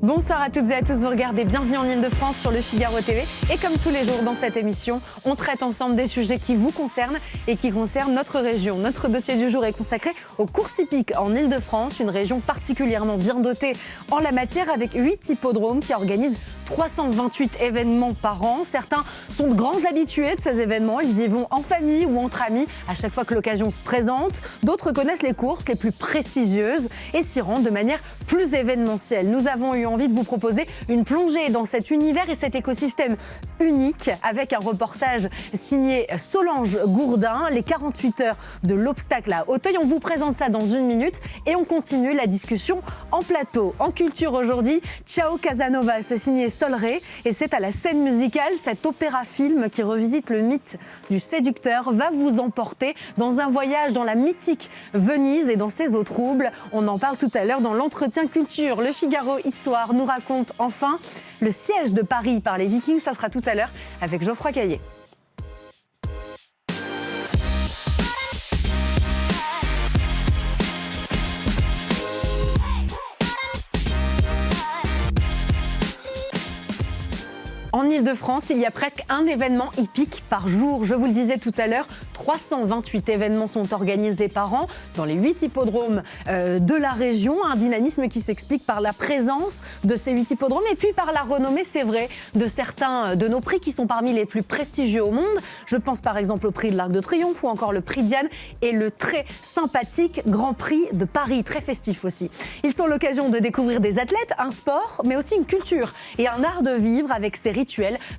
Bonsoir à toutes et à tous, vous regardez Bienvenue en Ile-de-France sur le Figaro TV. Et comme tous les jours dans cette émission, on traite ensemble des sujets qui vous concernent et qui concernent notre région. Notre dossier du jour est consacré aux courses hippiques en Ile-de-France, une région particulièrement bien dotée en la matière avec 8 hippodromes qui organisent 328 événements par an. Certains sont de grands habitués de ces événements. Ils y vont en famille ou entre amis à chaque fois que l'occasion se présente. D'autres connaissent les courses les plus prestigieuses et s'y rendent de manière plus événementielle. Nous avons eu envie de vous proposer une plongée dans cet univers et cet écosystème unique avec un reportage signé Solange Gourdin, les 48 heures de l'obstacle à Auteuil. On vous présente ça dans une minute et on continue la discussion en plateau. En culture aujourd'hui, Ciao Casanova, c'est signé Solray et c'est à la scène musicale. Cet opéra-film qui revisite le mythe du séducteur va vous emporter dans un voyage dans la mythique Venise et dans ses eaux troubles. On en parle tout à l'heure dans l'entretien culture. Le Figaro Histoire nous raconte enfin le siège de Paris par les Vikings. Ça sera tout à l'heure avec Geoffroy Caillet. En Ile-de-France, il y a presque un événement hippique par jour. Je vous le disais tout à l'heure, 328 événements sont organisés par an dans les 8 hippodromes de la région. Un dynamisme qui s'explique par la présence de ces 8 hippodromes et puis par la renommée, c'est vrai, de certains de nos prix qui sont parmi les plus prestigieux au monde. Je pense par exemple au prix de l'Arc de Triomphe ou encore le prix Diane et le très sympathique Grand Prix de Paris, très festif aussi. Ils sont l'occasion de découvrir des athlètes, un sport, mais aussi une culture et un art de vivre avec ces rituels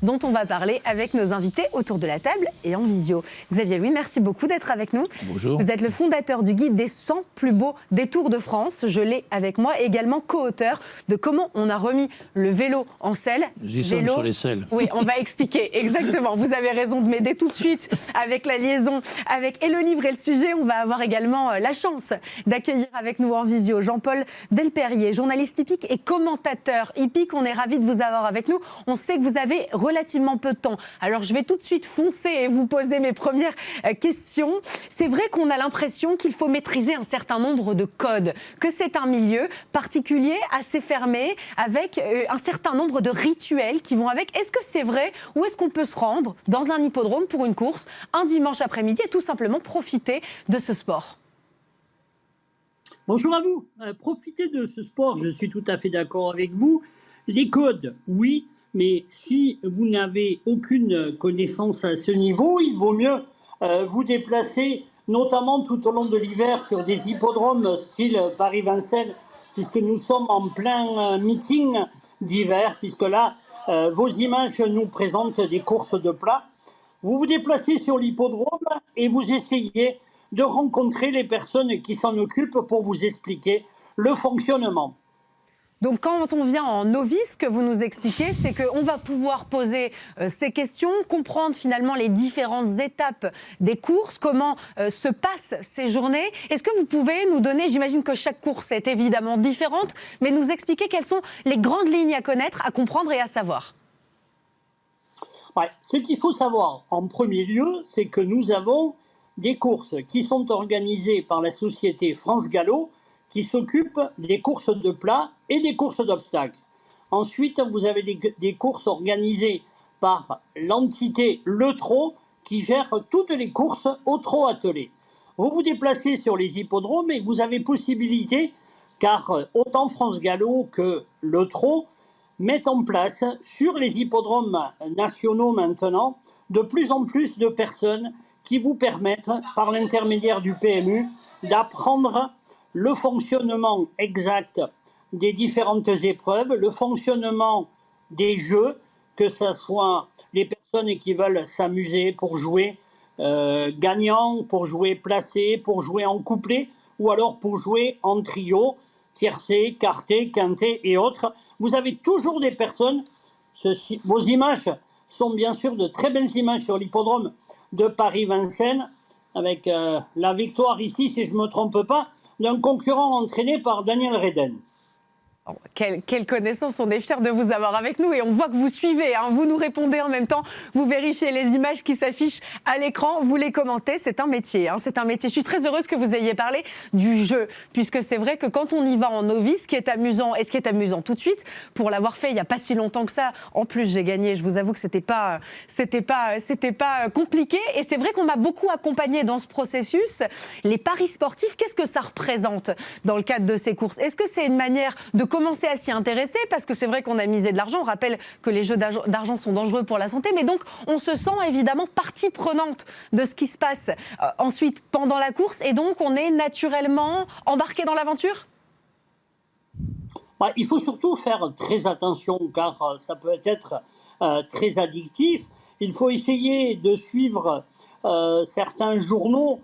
dont on va parler avec nos invités autour de la table et en visio. Xavier Louis, merci beaucoup d'être avec nous. Bonjour. Vous êtes le fondateur du guide des 100 plus beaux détours de France. Je l'ai avec moi, également co-auteur de Comment on a remis le vélo en selle. J'y sommes sur les selles. Oui, on va expliquer exactement. Vous avez raison de m'aider tout de suite avec la liaison avec et le livre et le sujet. On va avoir également la chance d'accueillir avec nous en visio Jean-Paul Delperrier, journaliste hippique et commentateur hippique. On est ravis de vous avoir avec nous. On sait que vous avez relativement peu de temps. Alors, je vais tout de suite foncer et vous poser mes premières questions. C'est vrai qu'on a l'impression qu'il faut maîtriser un certain nombre de codes, que c'est un milieu particulier, assez fermé, avec un certain nombre de rituels qui vont avec. Est-ce que c'est vrai ou est-ce qu'on peut se rendre dans un hippodrome pour une course un dimanche après-midi et tout simplement profiter de ce sport ? Bonjour à vous. Profiter de ce sport, je suis tout à fait d'accord avec vous. Les codes, oui. Mais si vous n'avez aucune connaissance à ce niveau, il vaut mieux vous déplacer, notamment tout au long de l'hiver, sur des hippodromes style Paris-Vincennes, puisque nous sommes en plein meeting d'hiver, puisque là, vos images nous présentent des courses de plat. Vous vous déplacez sur l'hippodrome et vous essayez de rencontrer les personnes qui s'en occupent pour vous expliquer le fonctionnement. Donc quand on vient en novice, ce que vous nous expliquez, c'est qu'on va pouvoir poser ces questions, comprendre finalement les différentes étapes des courses, comment se passent ces journées. Est-ce que vous pouvez nous donner, j'imagine que chaque course est évidemment différente, mais nous expliquer quelles sont les grandes lignes à connaître, à comprendre et à savoir ? Ouais, ce qu'il faut savoir en premier lieu, c'est que nous avons des courses qui sont organisées par la société France Gallo, qui s'occupe des courses de plat et des courses d'obstacles. Ensuite, vous avez des courses organisées par l'entité Le Trot, qui gère toutes les courses au trot attelé. Vous vous déplacez sur les hippodromes et vous avez possibilité, car autant France Gallo que Le Trot mettent en place sur les hippodromes nationaux maintenant de plus en plus de personnes qui vous permettent, par l'intermédiaire du PMU, d'apprendre le fonctionnement exact des différentes épreuves, le fonctionnement des jeux, que ce soit les personnes qui veulent s'amuser pour jouer gagnant, pour jouer placé, pour jouer en couplet, ou alors pour jouer en trio, tiercé, quarté, quinté et autres. Vous avez toujours des personnes, vos images sont bien sûr de très belles images sur l'hippodrome de Paris-Vincennes, avec la victoire ici, si je ne me trompe pas, d'un concurrent entraîné par Daniel Reden. Oh, quelle connaissance, on est fiers de vous avoir avec nous et on voit que vous suivez, hein, vous nous répondez en même temps, vous vérifiez les images qui s'affichent à l'écran, vous les commentez, c'est un métier, hein, c'est un métier. Je suis très heureuse que vous ayez parlé du jeu, puisque c'est vrai que quand on y va en novice, ce qui est amusant, et ce qui est amusant tout de suite, pour l'avoir fait il n'y a pas si longtemps que ça, en plus j'ai gagné, je vous avoue que c'était pas compliqué, et c'est vrai qu'on m'a beaucoup accompagné dans ce processus. Les paris sportifs, qu'est-ce que ça représente dans le cadre de ces courses? Est-ce que c'est une manière de commencer à s'y intéresser, parce que c'est vrai qu'on a misé de l'argent. On rappelle que les jeux d'argent sont dangereux pour la santé, mais donc on se sent évidemment partie prenante de ce qui se passe ensuite pendant la course, et donc on est naturellement embarqué dans l'aventure. Il faut surtout faire très attention, car ça peut être très addictif. Il faut essayer de suivre certains journaux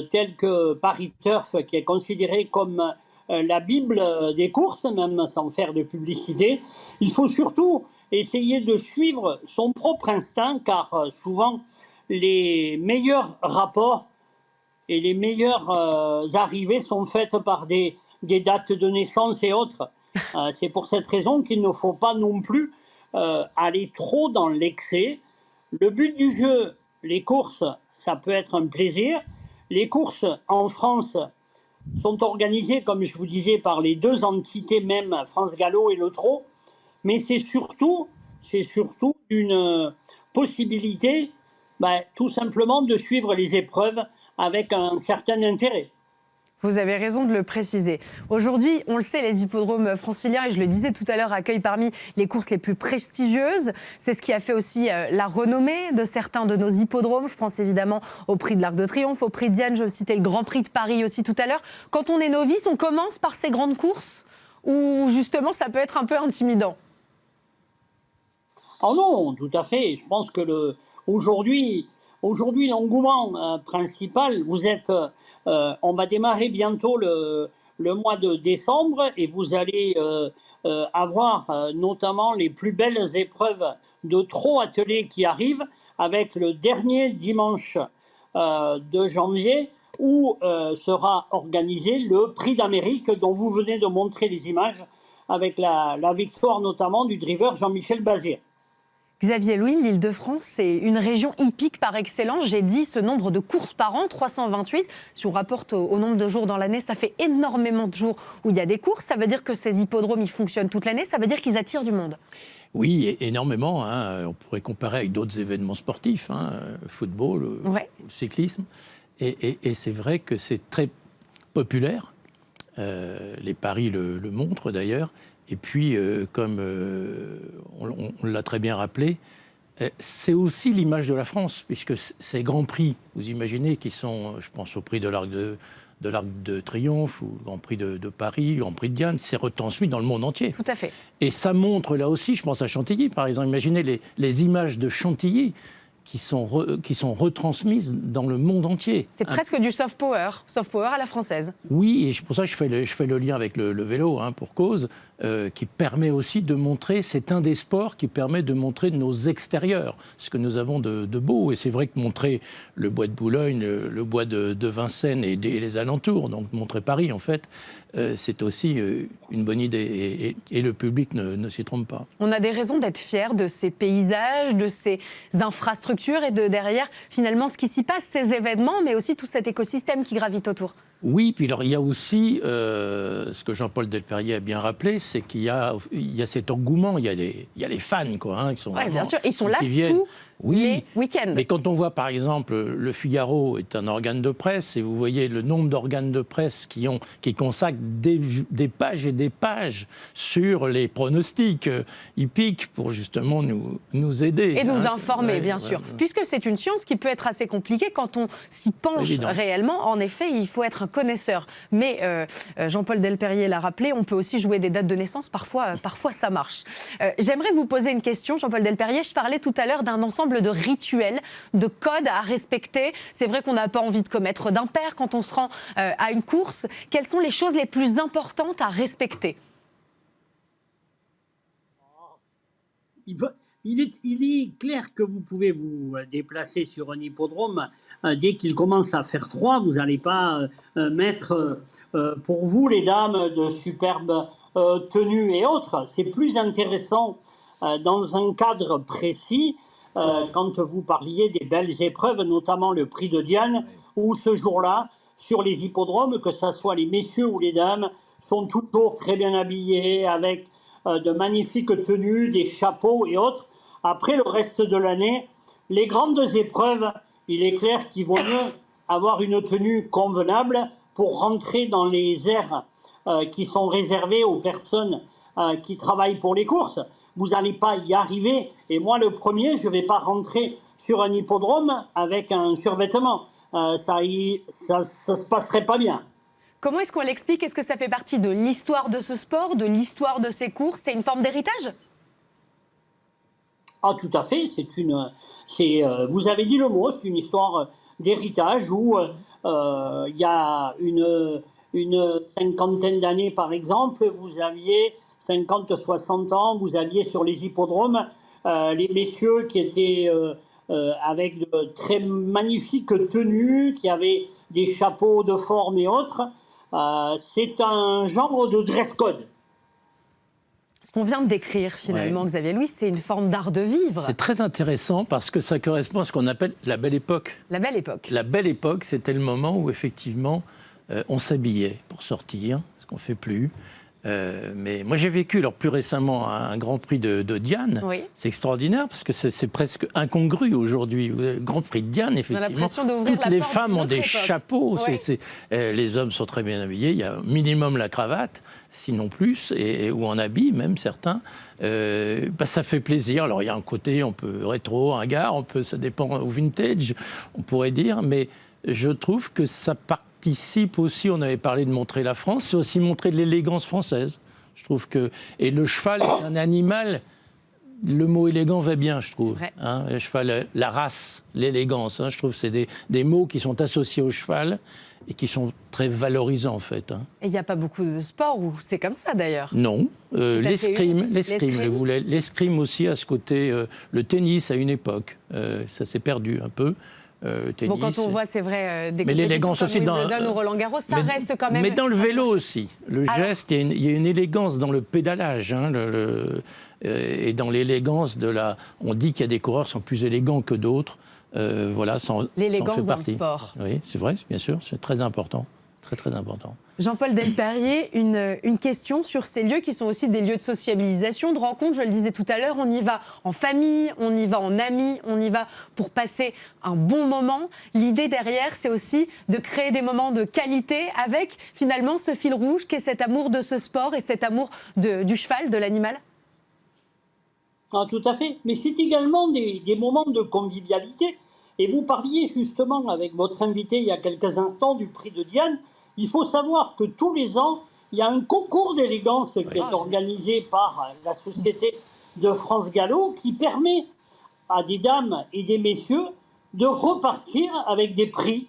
tels que Paris Turf, qui est considéré comme la Bible des courses, même sans faire de publicité. Il faut surtout essayer de suivre son propre instinct, car souvent les meilleurs rapports et les meilleures arrivées sont faites par des dates de naissance et autres. C'est pour cette raison qu'il ne faut pas non plus aller trop dans l'excès. Le but du jeu, les courses, ça peut être un plaisir. Les courses en France sont organisées, comme je vous disais, par les deux entités même, France Gallo et Le Trot, mais c'est surtout une possibilité tout simplement de suivre les épreuves avec un certain intérêt. Vous avez raison de le préciser. Aujourd'hui, on le sait, les hippodromes franciliens, et je le disais tout à l'heure, accueillent parmi les courses les plus prestigieuses. C'est ce qui a fait aussi la renommée de certains de nos hippodromes. Je pense évidemment au prix de l'Arc de Triomphe, au prix de Diane, je citais le Grand Prix de Paris aussi tout à l'heure. Quand on est novice, on commence par ces grandes courses où justement ça peut être un peu intimidant? Oh non, tout à fait. Je pense que aujourd'hui, l'engouement principal, on va démarrer bientôt le mois de décembre, et vous allez avoir notamment les plus belles épreuves de trot attelé qui arrivent, avec le dernier dimanche de janvier où sera organisé le Prix d'Amérique dont vous venez de montrer les images, avec la victoire notamment du driver Jean-Michel Bazir. Xavier Louis, l'Île-de-France, c'est une région hippique par excellence. J'ai dit ce nombre de courses par an, 328. Si on rapporte au nombre de jours dans l'année, ça fait énormément de jours où il y a des courses. Ça veut dire que ces hippodromes, ils fonctionnent toute l'année. Ça veut dire qu'ils attirent du monde. Oui, énormément. Hein. On pourrait comparer avec d'autres événements sportifs, hein, le football, le cyclisme. Et c'est vrai que c'est très populaire. Les paris le montrent d'ailleurs. Et puis, comme on l'a très bien rappelé, c'est aussi l'image de la France, puisque ces grands prix, vous imaginez, qui sont, je pense au prix de l'Arc de Triomphe, ou le Grand Prix de Paris, le Grand Prix de Diane, c'est retransmis dans le monde entier. Tout à fait. Et ça montre là aussi, je pense à Chantilly, par exemple, imaginez les images de Chantilly qui sont retransmises dans le monde entier. C'est presque du soft power à la française. Oui, et c'est pour ça que je fais le lien avec le vélo, hein, pour cause, qui permet aussi de montrer, c'est un des sports qui permet de montrer nos extérieurs, ce que nous avons de beau. Et c'est vrai que montrer le bois de Boulogne, le bois de Vincennes et les alentours, donc montrer Paris en fait, c'est aussi une bonne idée, et le public ne s'y trompe pas. On a des raisons d'être fiers de ces paysages, de ces infrastructures, et de derrière finalement ce qui s'y passe, ces événements, mais aussi tout cet écosystème qui gravite autour. Oui, puis alors il y a aussi, ce que Jean-Paul Delperrier a bien rappelé, c'est qu'il y a cet engouement, il y a les fans, quoi, hein, qui sont bien sûr, ils sont là tous les week-ends. Mais quand on voit par exemple, le Figaro est un organe de presse, et vous voyez le nombre d'organes de presse qui consacrent des pages et des pages sur les pronostics hippiques pour justement nous aider. Et nous informer, bien sûr. Puisque c'est une science qui peut être assez compliquée quand on s'y penche réellement. En effet, il faut être un connaisseur. Mais Jean-Paul Delperrier l'a rappelé, on peut aussi jouer des dates de naissance. Parfois ça marche. J'aimerais vous poser une question, Jean-Paul Delperrier. Je parlais tout à l'heure d'un ensemble de rituels, de codes à respecter. C'est vrai qu'on n'a pas envie de commettre d'impair quand on se rend à une course. Quelles sont les choses les plus importantes à respecter? Il est clair que vous pouvez vous déplacer sur un hippodrome dès qu'il commence à faire froid. Vous n'allez pas mettre pour vous, les dames, de superbes tenue et autres. C'est plus intéressant dans un cadre précis, quand vous parliez des belles épreuves, notamment le prix de Diane, où ce jour-là, sur les hippodromes, que ce soit les messieurs ou les dames, sont toujours très bien habillés, avec de magnifiques tenues, des chapeaux et autres. Après, le reste de l'année, les grandes épreuves, il est clair qu'il vaut mieux avoir une tenue convenable pour rentrer dans les aires qui sont réservées aux personnes qui travaillent pour les courses. Vous n'allez pas y arriver. Et moi, le premier, je ne vais pas rentrer sur un hippodrome avec un survêtement. Ça se passerait pas bien. Comment est-ce qu'on l'explique? Est-ce que ça fait partie de l'histoire de ce sport, de l'histoire de ces courses? C'est une forme d'héritage? Ah, tout à fait. Vous avez dit le mot, c'est une histoire d'héritage où il y a une cinquantaine d'années, par exemple, vous aviez 50-60 ans, vous aviez sur les hippodromes les messieurs qui étaient avec de très magnifiques tenues, qui avaient des chapeaux de forme et autres. C'est un genre de dress code. Ce qu'on vient de décrire finalement, Xavier Louis, c'est une forme d'art de vivre. C'est très intéressant parce que ça correspond à ce qu'on appelle la belle époque. La belle époque. La belle époque, c'était le moment où effectivement on s'habillait pour sortir, ce qu'on ne fait plus. Mais moi j'ai vécu alors plus récemment un Grand Prix de Diane. Oui. C'est extraordinaire parce que c'est presque incongru aujourd'hui. Le Grand Prix de Diane, effectivement, toutes les femmes ont des chapeaux. Oui. Les hommes sont très bien habillés. Il y a minimum la cravate, sinon plus, ou en habit même certains. Ça fait plaisir. Alors il y a un côté un peu rétro, ringard, ça dépend au vintage, on pourrait dire, mais je trouve que ça participe aussi, on avait parlé de montrer la France, c'est aussi montrer de l'élégance française. Je trouve que... Et le cheval est un animal, le mot élégant va bien, je trouve. Hein, le cheval, la race, l'élégance, hein, je trouve que c'est des mots qui sont associés au cheval et qui sont très valorisants en fait. Hein. Et il n'y a pas beaucoup de sports où c'est comme ça d'ailleurs. Non, l'escrime aussi à ce côté, le tennis à une époque, ça s'est perdu un peu. Tennis. Bon, quand on voit, c'est vrai, des compétitions comme Wimbledon ou Roland-Garros, ça reste quand même... Mais dans le vélo aussi, le geste, il y a une élégance dans le pédalage, hein, et dans l'élégance de la... On dit qu'il y a des coureurs qui sont plus élégants que d'autres, voilà, l'élégance dans le sport. Oui, c'est vrai, bien sûr, c'est très important, très important. Jean-Paul Delperrier, une question sur ces lieux qui sont aussi des lieux de sociabilisation, de rencontre. Je le disais tout à l'heure, on y va en famille, on y va en amis, on y va pour passer un bon moment. L'idée derrière, c'est aussi de créer des moments de qualité avec finalement ce fil rouge qui est cet amour de ce sport et cet amour du cheval, de l'animal. Ah, tout à fait. Mais c'est également des moments de convivialité. Et vous parliez justement avec votre invité il y a quelques instants du prix de Diane. Il faut savoir que tous les ans, il y a un concours d'élégance qui est organisé par la Société de France Gallo qui permet à des dames et des messieurs de repartir avec des prix,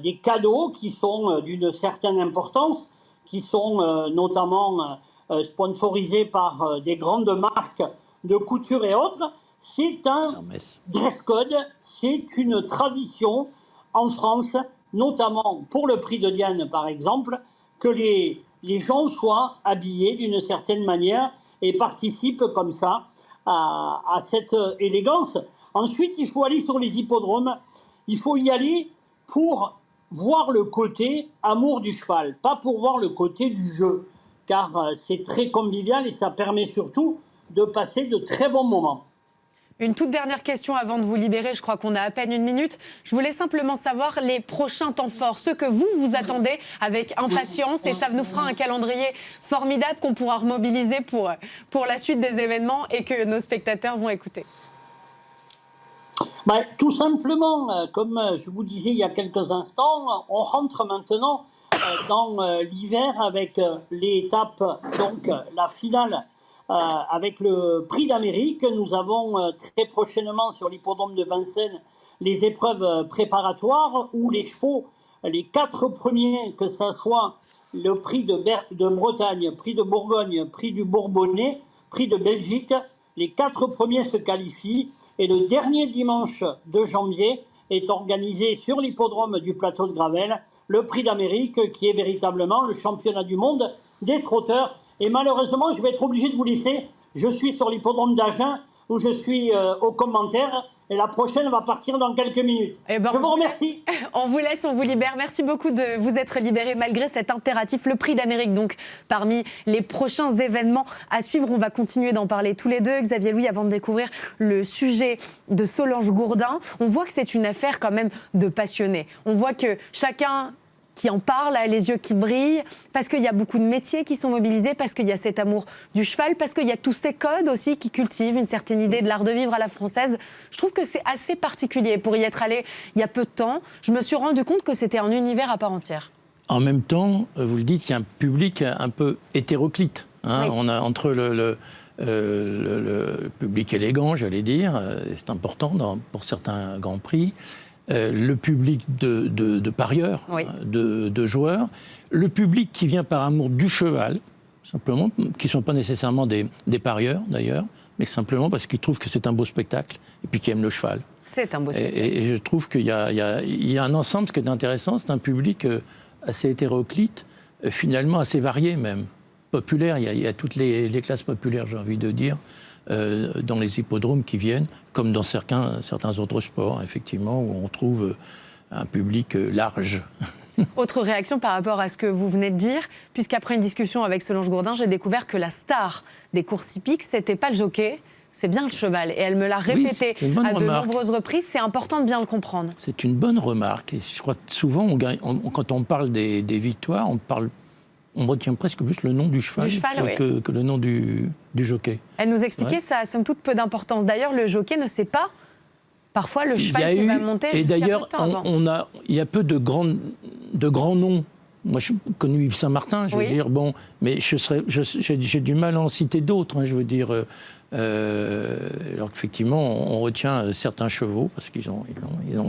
des cadeaux qui sont d'une certaine importance, qui sont notamment sponsorisés par des grandes marques de couture et autres. C'est un dress code, c'est une tradition en France, notamment pour le prix de Diane par exemple, que les gens soient habillés d'une certaine manière et participent comme ça à cette élégance. Ensuite, il faut aller sur les hippodromes, il faut y aller pour voir le côté amour du cheval, pas pour voir le côté du jeu, car c'est très convivial et ça permet surtout de passer de très bons moments. Une toute dernière question avant de vous libérer, je crois qu'on a à peine une minute. Je voulais simplement savoir les prochains temps forts, ceux que vous attendez avec impatience, et ça nous fera un calendrier formidable qu'on pourra remobiliser pour la suite des événements et que nos spectateurs vont écouter. Tout simplement, comme je vous disais il y a quelques instants, on rentre maintenant dans l'hiver avec l'étape, donc la finale. Avec le prix d'Amérique, nous avons très prochainement sur l'hippodrome de Vincennes les épreuves préparatoires où les chevaux, les 4 premiers, que ce soit le prix de Bretagne, prix de Bourgogne, prix du Bourbonnais, prix de Belgique, les 4 premiers se qualifient et le dernier dimanche de janvier est organisé sur l'hippodrome du plateau de Gravel le prix d'Amérique qui est véritablement le championnat du monde des trotteurs. Et malheureusement, je vais être obligé de vous laisser. Je suis sur l'hippodrome d'Agen, où je suis aux commentaires. Et la prochaine va partir dans quelques minutes. Je vous remercie. On vous laisse, on vous libère. Merci beaucoup de vous être libéré malgré cet impératif. Le Prix d'Amérique, donc, parmi les prochains événements à suivre. On va continuer d'en parler tous les deux. Xavier Louis, avant de découvrir le sujet de Solange Gourdin, on voit que c'est une affaire quand même de passionnés. On voit que chacun qui en parle, a les yeux qui brillent, parce qu'il y a beaucoup de métiers qui sont mobilisés, parce qu'il y a cet amour du cheval, parce qu'il y a tous ces codes aussi qui cultivent une certaine idée de l'art de vivre à la française. Je trouve que c'est assez particulier. Pour y être allé il y a peu de temps, je me suis rendu compte que c'était un univers à part entière. En même temps, vous le dites, il y a un public un peu hétéroclite. Hein. Oui. On a entre le public élégant, j'allais dire, c'est important pour certains grands prix, le public de parieurs, oui. de joueurs, le public qui vient par amour du cheval, simplement, qui ne sont pas nécessairement des parieurs d'ailleurs, mais simplement parce qu'ils trouvent que c'est un beau spectacle et puis qui aiment le cheval. C'est un beau spectacle. Et je trouve qu'il y a un ensemble, ce qui est intéressant, c'est un public assez hétéroclite, finalement assez varié même, populaire. Il y a toutes les classes populaires, j'ai envie de dire, dans les hippodromes qui viennent, comme dans certains autres sports, effectivement, où on trouve un public large. Autre réaction par rapport à ce que vous venez de dire, puisqu'après une discussion avec Solange Gourdin, j'ai découvert que la star des courses hippiques, c'était pas le jockey, c'est bien le cheval. Et elle me l'a répété à de nombreuses reprises, c'est important de bien le comprendre. C'est une bonne remarque. Et je crois que souvent, quand on parle des victoires, on retient presque plus le nom du cheval, que le nom du jockey. Elle nous expliquait ça a somme toute peu d'importance. D'ailleurs, le jockey ne sait pas parfois le cheval qui va monter. Et d'ailleurs, il y a peu de grands noms. Moi, j'ai connu Yves Saint-Martin, je veux dire, bon, mais j'ai du mal à en citer d'autres, hein, je veux dire. Alors qu'effectivement, on retient certains chevaux parce qu'ils ont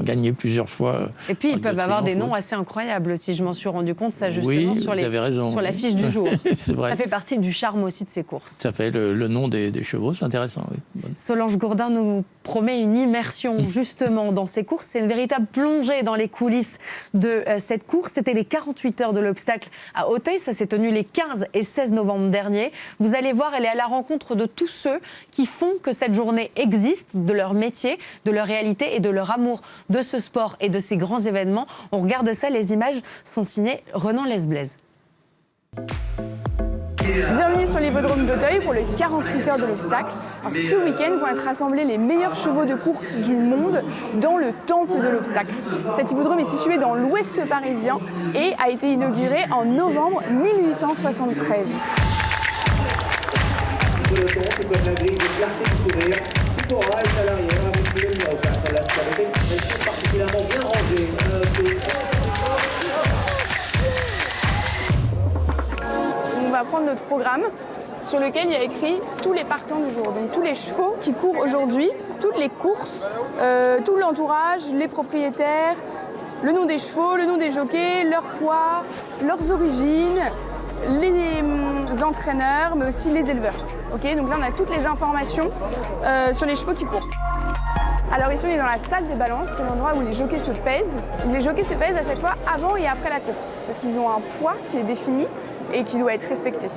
gagné plusieurs fois. Et puis, ils peuvent avoir des noms assez incroyables, si je m'en suis rendu compte, ça justement, sur la fiche du jour. C'est vrai. Ça fait partie du charme aussi de ces courses. Ça fait le nom des chevaux, c'est intéressant. Oui. Solange Gourdin nous promet une immersion justement dans ces courses. C'est une véritable plongée dans les coulisses de cette course. C'était les 48 heures de l'obstacle à Auteuil. Ça s'est tenu les 15 et 16 novembre dernier. Vous allez voir, elle est à la rencontre de tous ceux qui font que cette journée existe, de leur métier, de leur réalité et de leur amour de ce sport et de ces grands événements. On regarde ça, les images sont signées Renan Lesblaise. Bienvenue sur l'hippodrome d'Auteuil pour les 48 heures de l'obstacle. Alors, ce week-end vont être rassemblés les meilleurs chevaux de course du monde dans le temple de l'obstacle. Cet hippodrome est situé dans l'ouest parisien et a été inauguré en novembre 1873. La grille de clarté du sourire, Cora est à l'arrière avec le numéro 4. La stabilité est particulièrement bien rangée. On va prendre notre programme sur lequel il y a écrit tous les partants du jour. Donc tous les chevaux qui courent aujourd'hui, toutes les courses, tout l'entourage, les propriétaires, le nom des chevaux, le nom des jockeys, leur poids, leurs origines, les entraîneurs, mais aussi les éleveurs. Okay, donc là, on a toutes les informations sur les chevaux qui courent. Alors ici, on est dans la salle des balances, c'est l'endroit où les jockeys se pèsent. Les jockeys se pèsent à chaque fois avant et après la course, parce qu'ils ont un poids qui est défini et qui doit être respecté.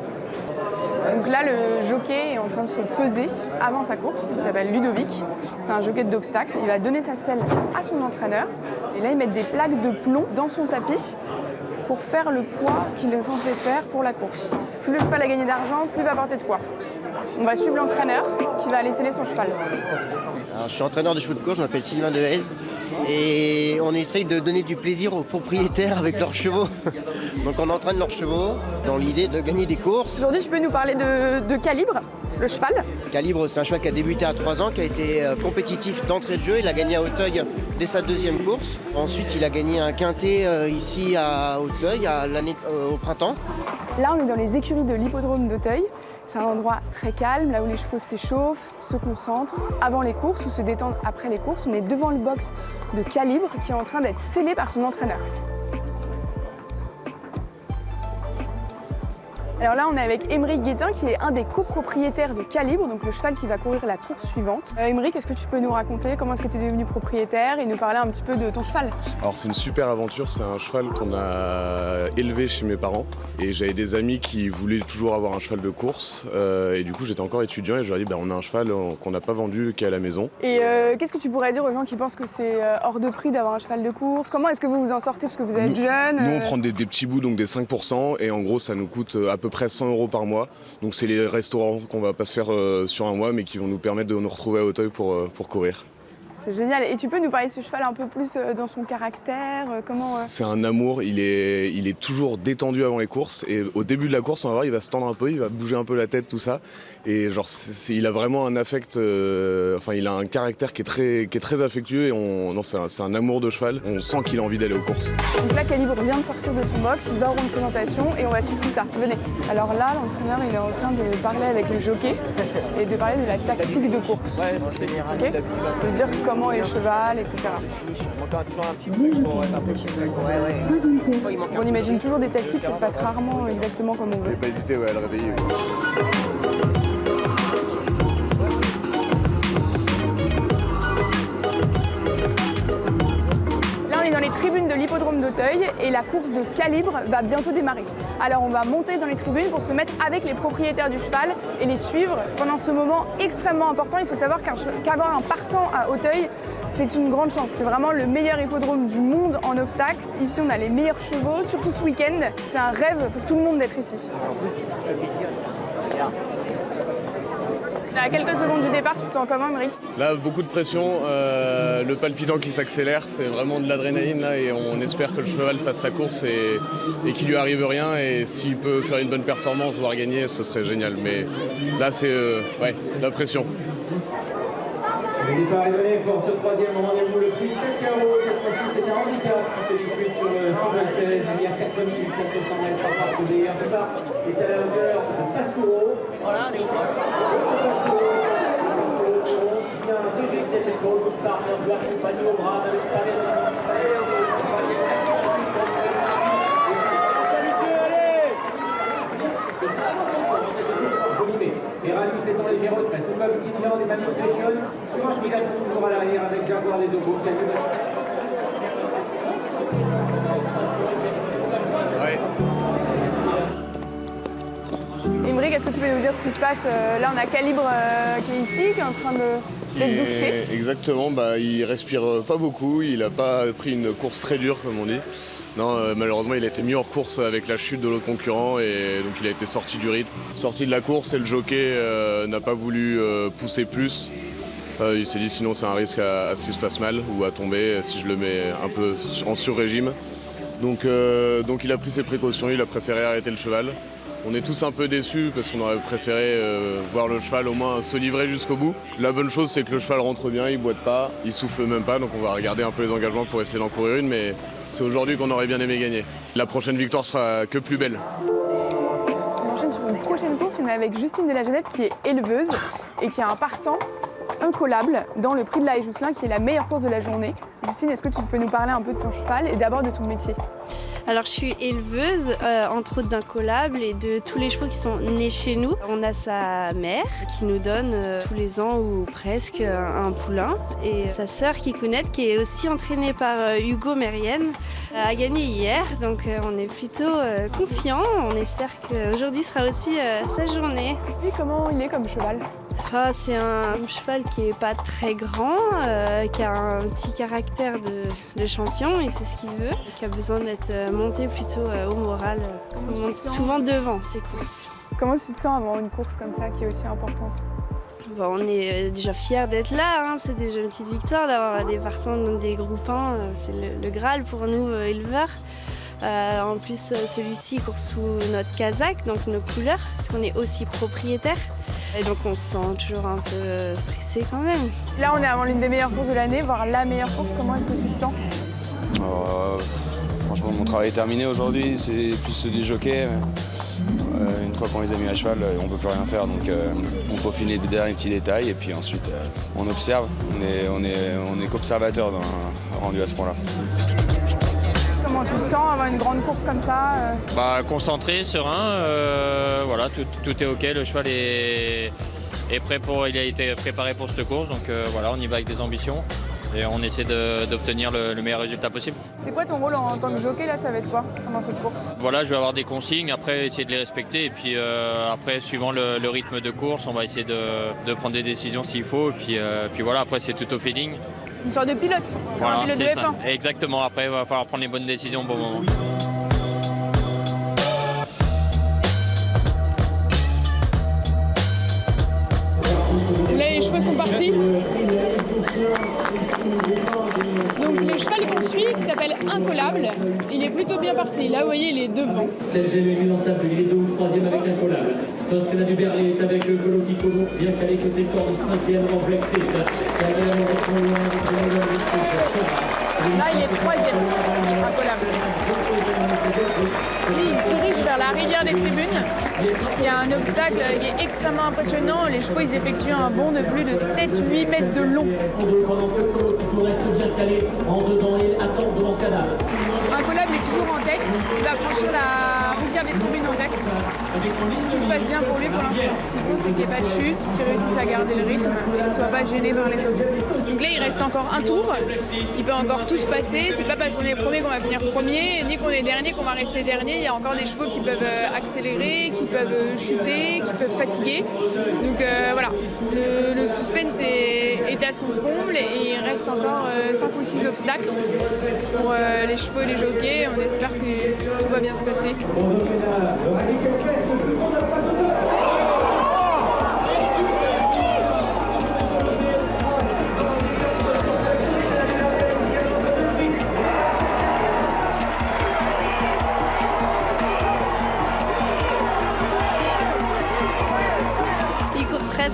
Donc là, le jockey est en train de se peser avant sa course. Il s'appelle Ludovic, c'est un jockey d'obstacle. Il va donner sa selle à son entraîneur. Et là, ils mettent des plaques de plomb dans son tapis pour faire le poids qu'il est censé faire pour la course. Plus le cheval a gagné d'argent, plus il va porter de poids. On va suivre l'entraîneur qui va aller sceller son cheval. Alors, je suis entraîneur de chevaux de course, je m'appelle Sylvain Dehaze et on essaye de donner du plaisir aux propriétaires avec leurs chevaux. Donc on entraîne leurs chevaux dans l'idée de gagner des courses. Aujourd'hui, tu peux nous parler de Calibre, le cheval. Calibre, c'est un cheval qui a débuté à 3 ans, qui a été compétitif d'entrée de jeu. Il a gagné à Auteuil dès sa deuxième course. Ensuite, il a gagné un quintet ici à Auteuil au printemps. Là, on est dans les écuries de l'hippodrome d'Auteuil. C'est un endroit très calme, là où les chevaux s'échauffent, se concentrent avant les courses ou se détendent après les courses. On est devant le box de Calibre qui est en train d'être scellé par son entraîneur. Alors là, on est avec Aymeric Guétin, qui est un des copropriétaires de Calibre, donc le cheval qui va courir la course suivante. Aymeric, est-ce que tu peux nous raconter comment est-ce que tu es devenu propriétaire et nous parler un petit peu de ton cheval? Alors c'est une super aventure, c'est un cheval qu'on a élevé chez mes parents et j'avais des amis qui voulaient toujours avoir un cheval de course et du coup j'étais encore étudiant et je leur ai dit on a un cheval qu'on n'a pas vendu qui est à la maison. Et qu'est-ce que tu pourrais dire aux gens qui pensent que c'est hors de prix d'avoir un cheval de course? Comment est-ce que vous vous en sortez parce que vous êtes jeune? Nous on prend des petits bouts, donc des 5% et en gros ça nous coûte à peu près 100 € par mois. Donc c'est les restaurants qu'on va pas se faire sur un mois mais qui vont nous permettre de nous retrouver à Auteuil pour courir. C'est génial. Et tu peux nous parler de ce cheval un peu plus dans son caractère? C'est un amour, il est toujours détendu avant les courses et au début de la course on va voir il va se tendre un peu, il va bouger un peu la tête, tout ça. Et genre il a vraiment un affect, il a un caractère qui est très affectueux et c'est un amour de cheval, on sent qu'il a envie d'aller aux courses. Donc là Calibre vient de sortir de son box, il va avoir une présentation et on va suivre tout ça. Venez. Alors là l'entraîneur il est en train de parler avec le jockey et de parler de la tactique de course. Okay, de dire comment est le cheval, etc. On imagine toujours des tactiques, ça se passe rarement exactement comme on veut. J'ai pas hésité à le réveiller. Dans les tribunes de l'hippodrome d'Auteuil et la course de Calibre va bientôt démarrer. Alors on va monter dans les tribunes pour se mettre avec les propriétaires du cheval et les suivre pendant ce moment extrêmement important. Il faut savoir qu'avoir un partant à Auteuil, c'est une grande chance. C'est vraiment le meilleur hippodrome du monde en obstacle. Ici on a les meilleurs chevaux, surtout ce week-end. C'est un rêve pour tout le monde d'être ici. À quelques secondes du départ, tu te sens comment, Aymeric? Là, beaucoup de pression, le palpitant qui s'accélère, c'est vraiment de l'adrénaline là et on espère que le cheval fasse sa course et qu'il lui arrive rien et s'il peut faire une bonne performance, voire gagner, ce serait génial. Mais là, c'est la pression. Il est arrivé pour ce troisième rendez-vous, le prix Cacao. Cette fois-ci, c'est un handicap qui se dispute sur le cheval chaise. Il y a 4400 mètres par parcourir. Un départ est à la hauteur de Pascouro. Voilà, les Pascouro qui vient de G7 et l'autre part de l'accompagner au bras à l'extérieur de la les rallistes étant léger retraite, Luca Luquinian des Manix Passion, sur un Spigal toujours à l'arrière avec Jaguar des Obos qui a eu Aymeric, est-ce que tu peux nous dire ce qui se passe? Là on a Calibre qui est ici, qui est en train d'être douché. Exactement, il respire pas beaucoup, il n'a pas pris une course très dure comme on dit. Non, malheureusement, il a été mis hors course avec la chute de l'autre concurrent et donc il a été sorti du rythme. Sorti de la course et le jockey n'a pas voulu pousser plus. Il s'est dit sinon c'est un risque à ce qu'il se passe mal ou à tomber si je le mets un peu en sur-régime. Donc il a pris ses précautions, il a préféré arrêter le cheval. On est tous un peu déçus parce qu'on aurait préféré voir le cheval au moins se livrer jusqu'au bout. La bonne chose c'est que le cheval rentre bien, il boite pas, il souffle même pas, donc on va regarder un peu les engagements pour essayer d'en courir une, mais c'est aujourd'hui qu'on aurait bien aimé gagner. La prochaine victoire sera que plus belle. On enchaîne sur une prochaine course, on est avec Justine de la Jeunette qui est éleveuse et qui a un partant incollable dans le prix de la Haie Jousselin qui est la meilleure course de la journée. Justine, est-ce que tu peux nous parler un peu de ton cheval et d'abord de ton métier? Alors je suis éleveuse, entre autres d'incollable et de tous les chevaux qui sont nés chez nous. On a sa mère qui nous donne tous les ans ou presque un poulain et sa sœur Kikounette qui est aussi entraînée par Hugo Mérienne a gagné hier, donc on est plutôt confiants. On espère qu'aujourd'hui sera aussi sa journée. Et comment il est comme cheval? C'est un cheval qui n'est pas très grand, qui a un petit caractère de champion et c'est ce qu'il veut, qui a besoin d'être monté plutôt au moral. On monte souvent devant ces courses. Comment tu te sens avant une course comme ça qui est aussi importante? On est déjà fiers d'être là, hein. C'est déjà une petite victoire d'avoir des partants dans des groupes 1, c'est le Graal pour nous éleveurs. En plus, celui-ci court sous notre casaque, donc nos couleurs, parce qu'on est aussi propriétaire. Et donc on se sent toujours un peu stressé quand même. Là, on est avant l'une des meilleures courses de l'année, voire la meilleure course. Comment est-ce que tu te sens? Franchement, mon travail est terminé aujourd'hui, c'est plus des jockeys. Une fois qu'on les a mis à cheval, on ne peut plus rien faire, donc on peaufine les derniers petits détails et puis ensuite on observe. On est qu'observateur rendu à ce point-là. Comment tu te sens avant une grande course comme ça Concentré, serein, voilà, tout est ok, le cheval est prêt il a été préparé pour cette course, donc voilà, on y va avec des ambitions et on essaie d'obtenir le meilleur résultat possible. C'est quoi ton rôle en tant que jockey là, ça va être quoi pendant cette course? Voilà, je vais avoir des consignes, après essayer de les respecter et puis après suivant le rythme de course, on va essayer de prendre des décisions s'il faut et puis voilà, après c'est tout au feeling. Une sorte de pilote, voilà, un pilote de F1. Exactement, après il va falloir prendre les bonnes décisions au bon moment. Là, les chevaux sont partis. Donc le cheval qu'on suit, qui s'appelle Incollable, il est plutôt bien parti. Là, vous voyez, il est devant. Serge Mémy dans sa vue, il est 2 ou 3e avec Incollable. Toscana du Berlay est avec le Golo qui court bien calé côté corps de 5e en Brexit. Là, il est 3e, Incollable. Lui, il se dirige vers la rivière des tribunes. Il y a un obstacle qui est extrêmement impressionnant. Les chevaux, ils effectuent un bond de plus de 7-8 mètres de long. Incollable est toujours en tête. Il va franchir la rivière des tribunes en tête. Tout se passe bien pour lui pour l'instant. Ce qu'il faut, c'est qu'il n'y ait pas de chute, qu'il réussisse à garder le rythme et qu'il ne soit pas gêné par les autres. Donc là, il reste encore un tour. Il peut encore tout se passer. C'est pas parce qu'on est premier qu'on va finir premier, ni qu'on est dernier qu'on va rester dernier. Il y a encore des chevaux qui peuvent accélérer, qui peuvent chuter, qui peuvent fatiguer. Donc voilà, le suspense est à son comble et il reste encore 5 ou 6 obstacles pour les chevaux et les jockeys. On espère que tout va bien se passer.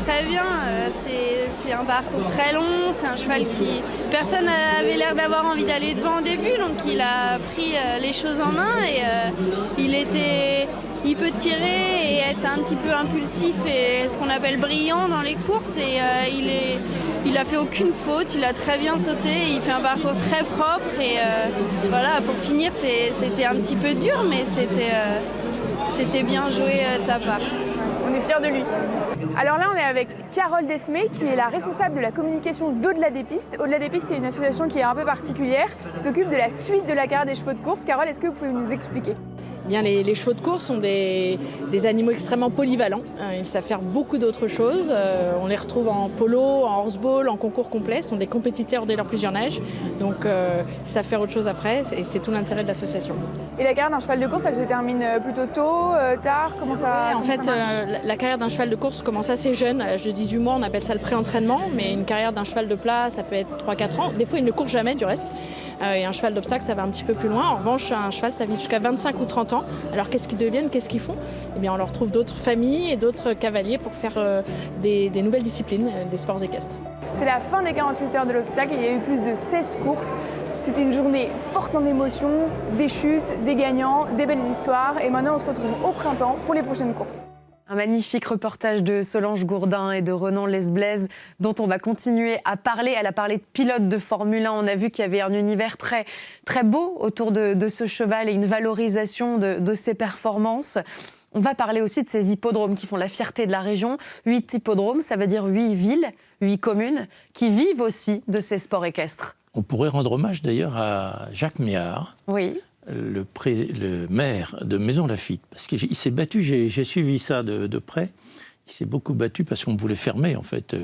Très bien, c'est un parcours très long, c'est un cheval qui... Personne n'avait l'air d'avoir envie d'aller devant au début, donc il a pris les choses en main et il peut tirer et être un petit peu impulsif et ce qu'on appelle brillant dans les courses et il a fait aucune faute, il a très bien sauté, il fait un parcours très propre et voilà, pour finir c'était un petit peu dur mais c'était bien joué de sa part. On est fiers de lui. Alors là, on est avec Carole Desmé, qui est la responsable de la communication d'Au-delà des pistes. Au-delà des pistes, c'est une association qui est un peu particulière, qui s'occupe de la suite de la carrière des chevaux de course. Carole, est-ce que vous pouvez nous expliquer ? Bien, les chevaux de course sont des animaux extrêmement polyvalents. Ils savent faire beaucoup d'autres choses. On les retrouve en polo, en horseball, en concours complet. Ce sont des compétiteurs dès leur plus jeune âge. Donc, ils savent faire autre chose après. Et c'est tout l'intérêt de l'association. Et la carrière d'un cheval de course, elle se termine plutôt tôt, tard? Comment ça En fait, la carrière d'un cheval de course commence assez jeune. À l'âge de 18 mois, on appelle ça le pré-entraînement. Mais une carrière d'un cheval de plat, ça peut être 3-4 ans. Des fois, il ne court jamais du reste. Et un cheval d'obstacle, ça va un petit peu plus loin. En revanche, un cheval, ça vit jusqu'à 25 ou 30 ans. Alors qu'est-ce qu'ils deviennent, qu'est-ce qu'ils font ? Eh bien, on leur retrouve d'autres familles et d'autres cavaliers pour faire des nouvelles disciplines, des sports équestres. C'est la fin des 48 heures de l'obstacle, il y a eu plus de 16 courses. C'était une journée forte en émotions, des chutes, des gagnants, des belles histoires. Et maintenant, on se retrouve au printemps pour les prochaines courses. Un magnifique reportage de Solange Gourdin et de Renan Lesblaise dont on va continuer à parler. Elle a parlé de pilote de Formule 1. On a vu qu'il y avait un univers très, très beau autour de ce cheval et une valorisation de ses performances. On va parler aussi de ces hippodromes qui font la fierté de la région. 8 hippodromes, ça veut dire 8 villes, 8 communes qui vivent aussi de ces sports équestres. On pourrait rendre hommage d'ailleurs à Jacques Méhard. Oui. Le maire de Maisons-Laffitte, parce qu'il s'est battu, j'ai suivi ça de près, il s'est beaucoup battu parce qu'on voulait fermer en fait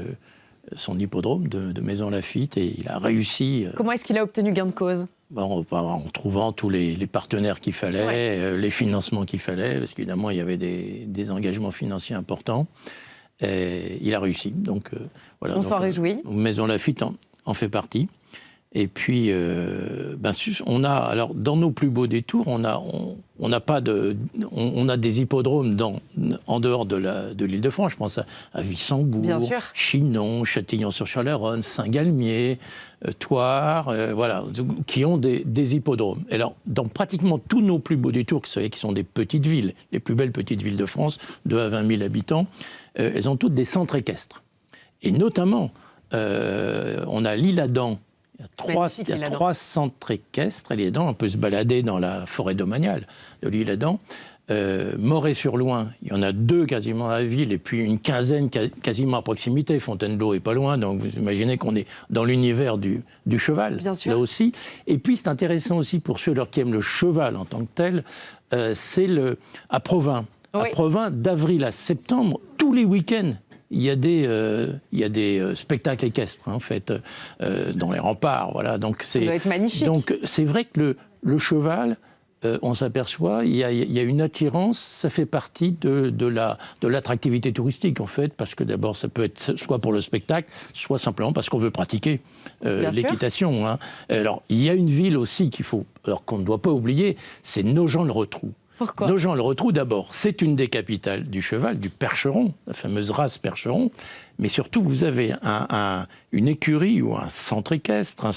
son hippodrome de Maisons-Laffitte et il a réussi. Comment est-ce qu'il a obtenu gain de cause ? En trouvant tous les partenaires qu'il fallait, les financements qu'il fallait, parce qu'évidemment il y avait des engagements financiers importants, et il a réussi. Donc, voilà, on s'en réjouit. Maisons-Laffitte en fait partie. Et puis, on a, alors dans nos plus beaux détours, on a des hippodromes en dehors de l'Île-de-France. Je pense à Wissembourg, Chinon, Châtillon-sur-Chalaronne, Saint-Galmier, Thouars, voilà, qui ont des hippodromes. Et alors, dans pratiquement tous nos plus beaux détours, qui sont des petites villes, les plus belles petites villes de France, 2 à 20 000 habitants, elles ont toutes des centres équestres. Et notamment, on a l'Isle-Adam, Il y a 3 centres équestres à l'Isle-Adam. On peut se balader dans la forêt domaniale de l'Isle-Adam. Moret-sur-Loing, il y en a 2 quasiment à la ville, et puis une quinzaine quasiment à proximité. Fontainebleau est pas loin, donc vous imaginez qu'on est dans l'univers du cheval, là aussi. Et puis c'est intéressant aussi pour ceux qui aiment le cheval en tant que tel, c'est à Provins. Oui. À Provins, d'avril à septembre, tous les week-ends, il y a des spectacles équestres, en fait, dans les remparts. Voilà. Donc ça doit être magnifique. Donc c'est vrai que le cheval, on s'aperçoit, il y a une attirance, ça fait partie de l'attractivité touristique, en fait, parce que d'abord, ça peut être soit pour le spectacle, soit simplement parce qu'on veut pratiquer l'équitation. Hein. Alors, il y a une ville aussi qu'on ne doit pas oublier, c'est Nogent-le-Rotrou. Pourquoi ? Nogent-le-Rotrou, d'abord, c'est une des capitales du cheval, du percheron, la fameuse race percheron, mais surtout, vous avez une écurie ou un centre équestre,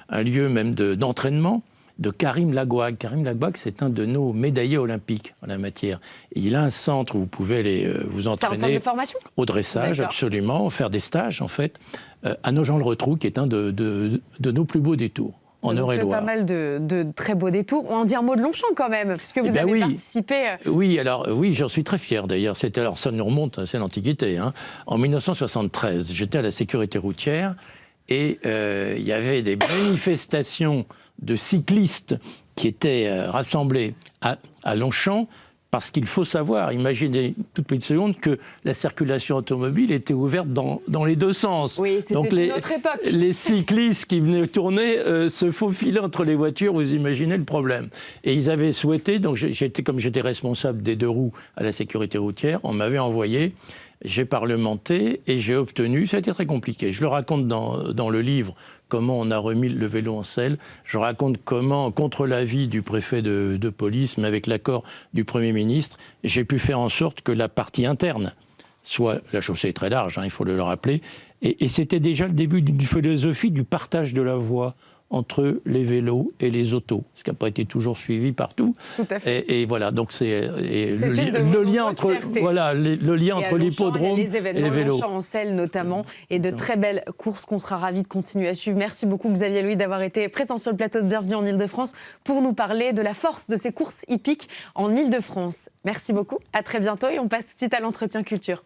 un lieu même d'entraînement, de Karim Lagouag. Karim Lagouag, c'est un de nos médaillés olympiques en la matière. Et il a un centre où vous pouvez aller vous entraîner. C'est un centre de formation ? Au dressage, absolument, faire des stages, en fait, à Nogent-le-Rotrou, qui est un de nos plus beaux détours. En Eure-et-Loire. Pas mal de très beaux détours. On en dit un mot de Longchamp quand même, puisque vous avez participé. Oui, j'en suis très fier d'ailleurs. Ça nous remonte, c'est l'Antiquité. Hein. En 1973, j'étais à la sécurité routière et il y avait des manifestations de cyclistes qui étaient rassemblés à Longchamp. Parce qu'il faut savoir, imaginez toute petite seconde, que la circulation automobile était ouverte dans les 2 sens. Oui, c'était une autre époque. Les cyclistes qui venaient tourner se faufilaient entre les voitures, vous imaginez le problème. Et ils avaient souhaité, donc comme j'étais responsable des 2 roues à la sécurité routière, on m'avait envoyé, j'ai parlementé et j'ai obtenu, ça a été très compliqué. Je le raconte dans le livre, comment on a remis le vélo en selle. Je raconte comment, contre l'avis du préfet de police, mais avec l'accord du Premier ministre, j'ai pu faire en sorte que la partie interne soit, la chaussée est très large, hein, il faut le rappeler, et c'était déjà le début d'une philosophie du partage de la voie entre les vélos et les autos, ce qui n'a pas été toujours suivi partout. Tout à fait. Et voilà, donc le lien entre l'hippodrome et les vélos. Longchamp en selle notamment, et de très belles courses qu'on sera ravis de continuer à suivre. Merci beaucoup Xavier Louis d'avoir été présent sur le plateau de Bienvenue en Ile-de-France pour nous parler de la force de ces courses hippiques en Ile-de-France. Merci beaucoup, à très bientôt et on passe tout de suite à l'entretien culture.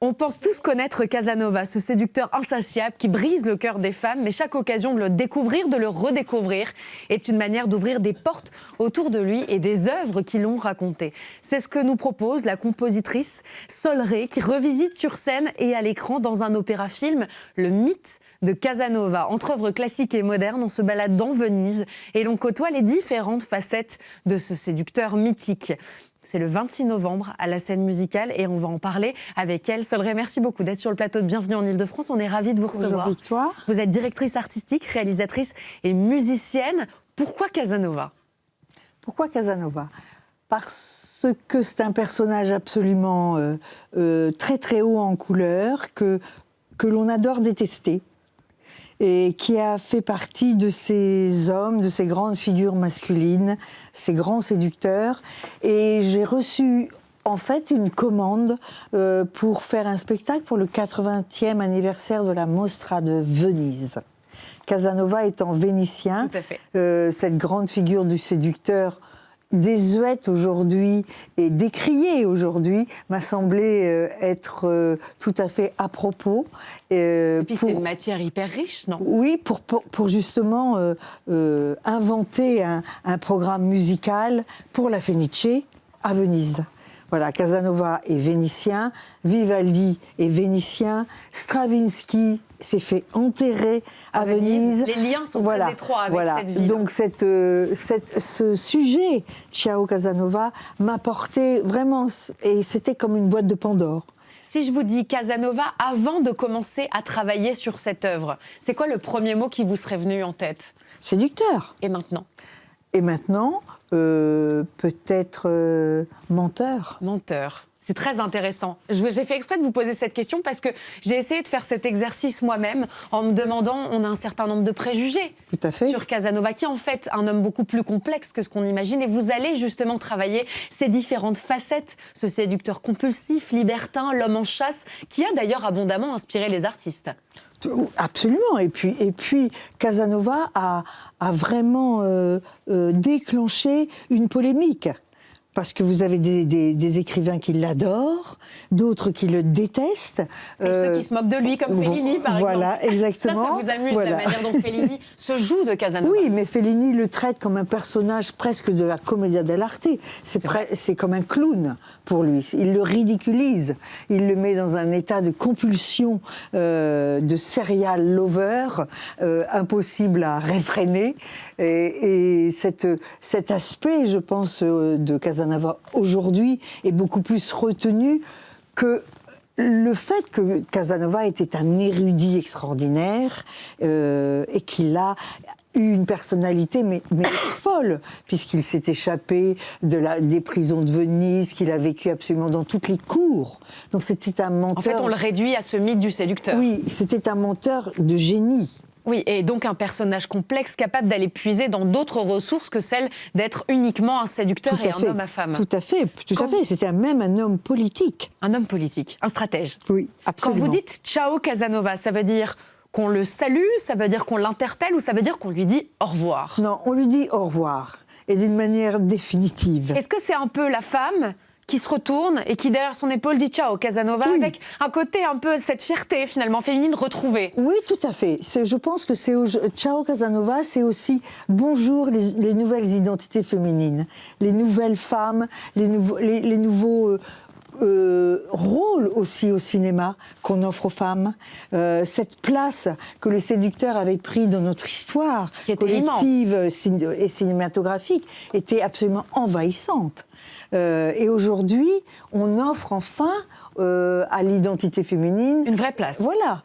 On pense tous connaître Casanova, ce séducteur insatiable qui brise le cœur des femmes, mais chaque occasion de le découvrir, de le redécouvrir, est une manière d'ouvrir des portes autour de lui et des œuvres qui l'ont raconté. C'est ce que nous propose la compositrice Sol Rey, qui revisite sur scène et à l'écran dans un opéra-film le mythe de Casanova. Entre œuvres classiques et modernes, on se balade dans Venise et l'on côtoie les différentes facettes de ce séducteur mythique. C'est le 26 novembre à la scène musicale et on va en parler avec elle. Sol Rey, merci beaucoup d'être sur le plateau de Bienvenue en Ile-de-France. On est ravis de vous recevoir. Bonjour Victoire. Vous êtes directrice artistique, réalisatrice et musicienne. Pourquoi Casanova ? Pourquoi Casanova ? Parce que c'est un personnage absolument très très haut en couleur, que l'on adore détester, et qui a fait partie de ces hommes, de ces grandes figures masculines, ces grands séducteurs. Et j'ai reçu en fait une commande pour faire un spectacle pour le 80e anniversaire de la Mostra de Venise. Casanova étant vénitien, cette grande figure du séducteur désuète aujourd'hui et décriée aujourd'hui, m'a semblé être tout à fait à propos. Et puis c'est une matière hyper riche, non ? Oui, pour justement inventer un programme musical pour la Fenice à Venise. Voilà, Casanova est vénitien, Vivaldi est vénitien, Stravinsky s'est fait enterrer à Venise. Les liens sont très étroits avec cette ville. Donc ce sujet, Ciao Casanova, m'a porté vraiment, et c'était comme une boîte de Pandore. Si je vous dis Casanova, avant de commencer à travailler sur cette œuvre, c'est quoi le premier mot qui vous serait venu en tête ? Séducteur. Et maintenant ? Et maintenant, peut-être menteur. Menteur. C'est très intéressant. J'ai fait exprès de vous poser cette question parce que j'ai essayé de faire cet exercice moi-même en me demandant, on a un certain nombre de préjugés sur Casanova, qui est en fait un homme beaucoup plus complexe que ce qu'on imagine. Et vous allez justement travailler ces différentes facettes, ce séducteur compulsif, libertin, l'homme en chasse, qui a d'ailleurs abondamment inspiré les artistes. Absolument. Et puis Casanova a vraiment déclenché une polémique. Parce que vous avez des écrivains qui l'adorent, d'autres qui le détestent. Et ceux qui se moquent de lui, comme Fellini, par exemple. Voilà, exactement. Ça vous amuse, la manière dont Fellini se joue de Casanova. Oui, mais Fellini le traite comme un personnage presque de la commedia dell'arte. C'est comme un clown pour lui. Il le ridiculise. Il le met dans un état de compulsion, de serial lover, impossible à réfréner. Et cet aspect, je pense, de Casanova aujourd'hui est beaucoup plus retenu que le fait que Casanova était un érudit extraordinaire et qu'il a eu une personnalité mais folle, puisqu'il s'est échappé des prisons de Venise, qu'il a vécu absolument dans toutes les cours. Donc c'était un menteur... En fait, on le réduit à ce mythe du séducteur. Oui, c'était un menteur de génie. Oui, et donc un personnage complexe capable d'aller puiser dans d'autres ressources que celle d'être uniquement un séducteur et un homme à femme. Tout à fait. C'était même un homme politique. Un homme politique, un stratège. Oui, absolument. Quand vous dites « ciao Casanova », ça veut dire qu'on le salue, ça veut dire qu'on l'interpelle ou ça veut dire qu'on lui dit au revoir? Non, on lui dit au revoir, et d'une manière définitive. Est-ce que c'est un peu la femme qui se retourne et qui, derrière son épaule, dit ciao Casanova, avec un côté un peu cette fierté, finalement, féminine retrouvée? Oui, tout à fait. Je pense que ciao Casanova, c'est aussi bonjour les nouvelles identités féminines, les nouvelles femmes, les nouveaux rôle aussi au cinéma qu'on offre aux femmes, cette place que le séducteur avait pris dans notre histoire collective et cinématographique était absolument envahissante. Et aujourd'hui, on offre enfin à l'identité féminine une vraie place. Voilà,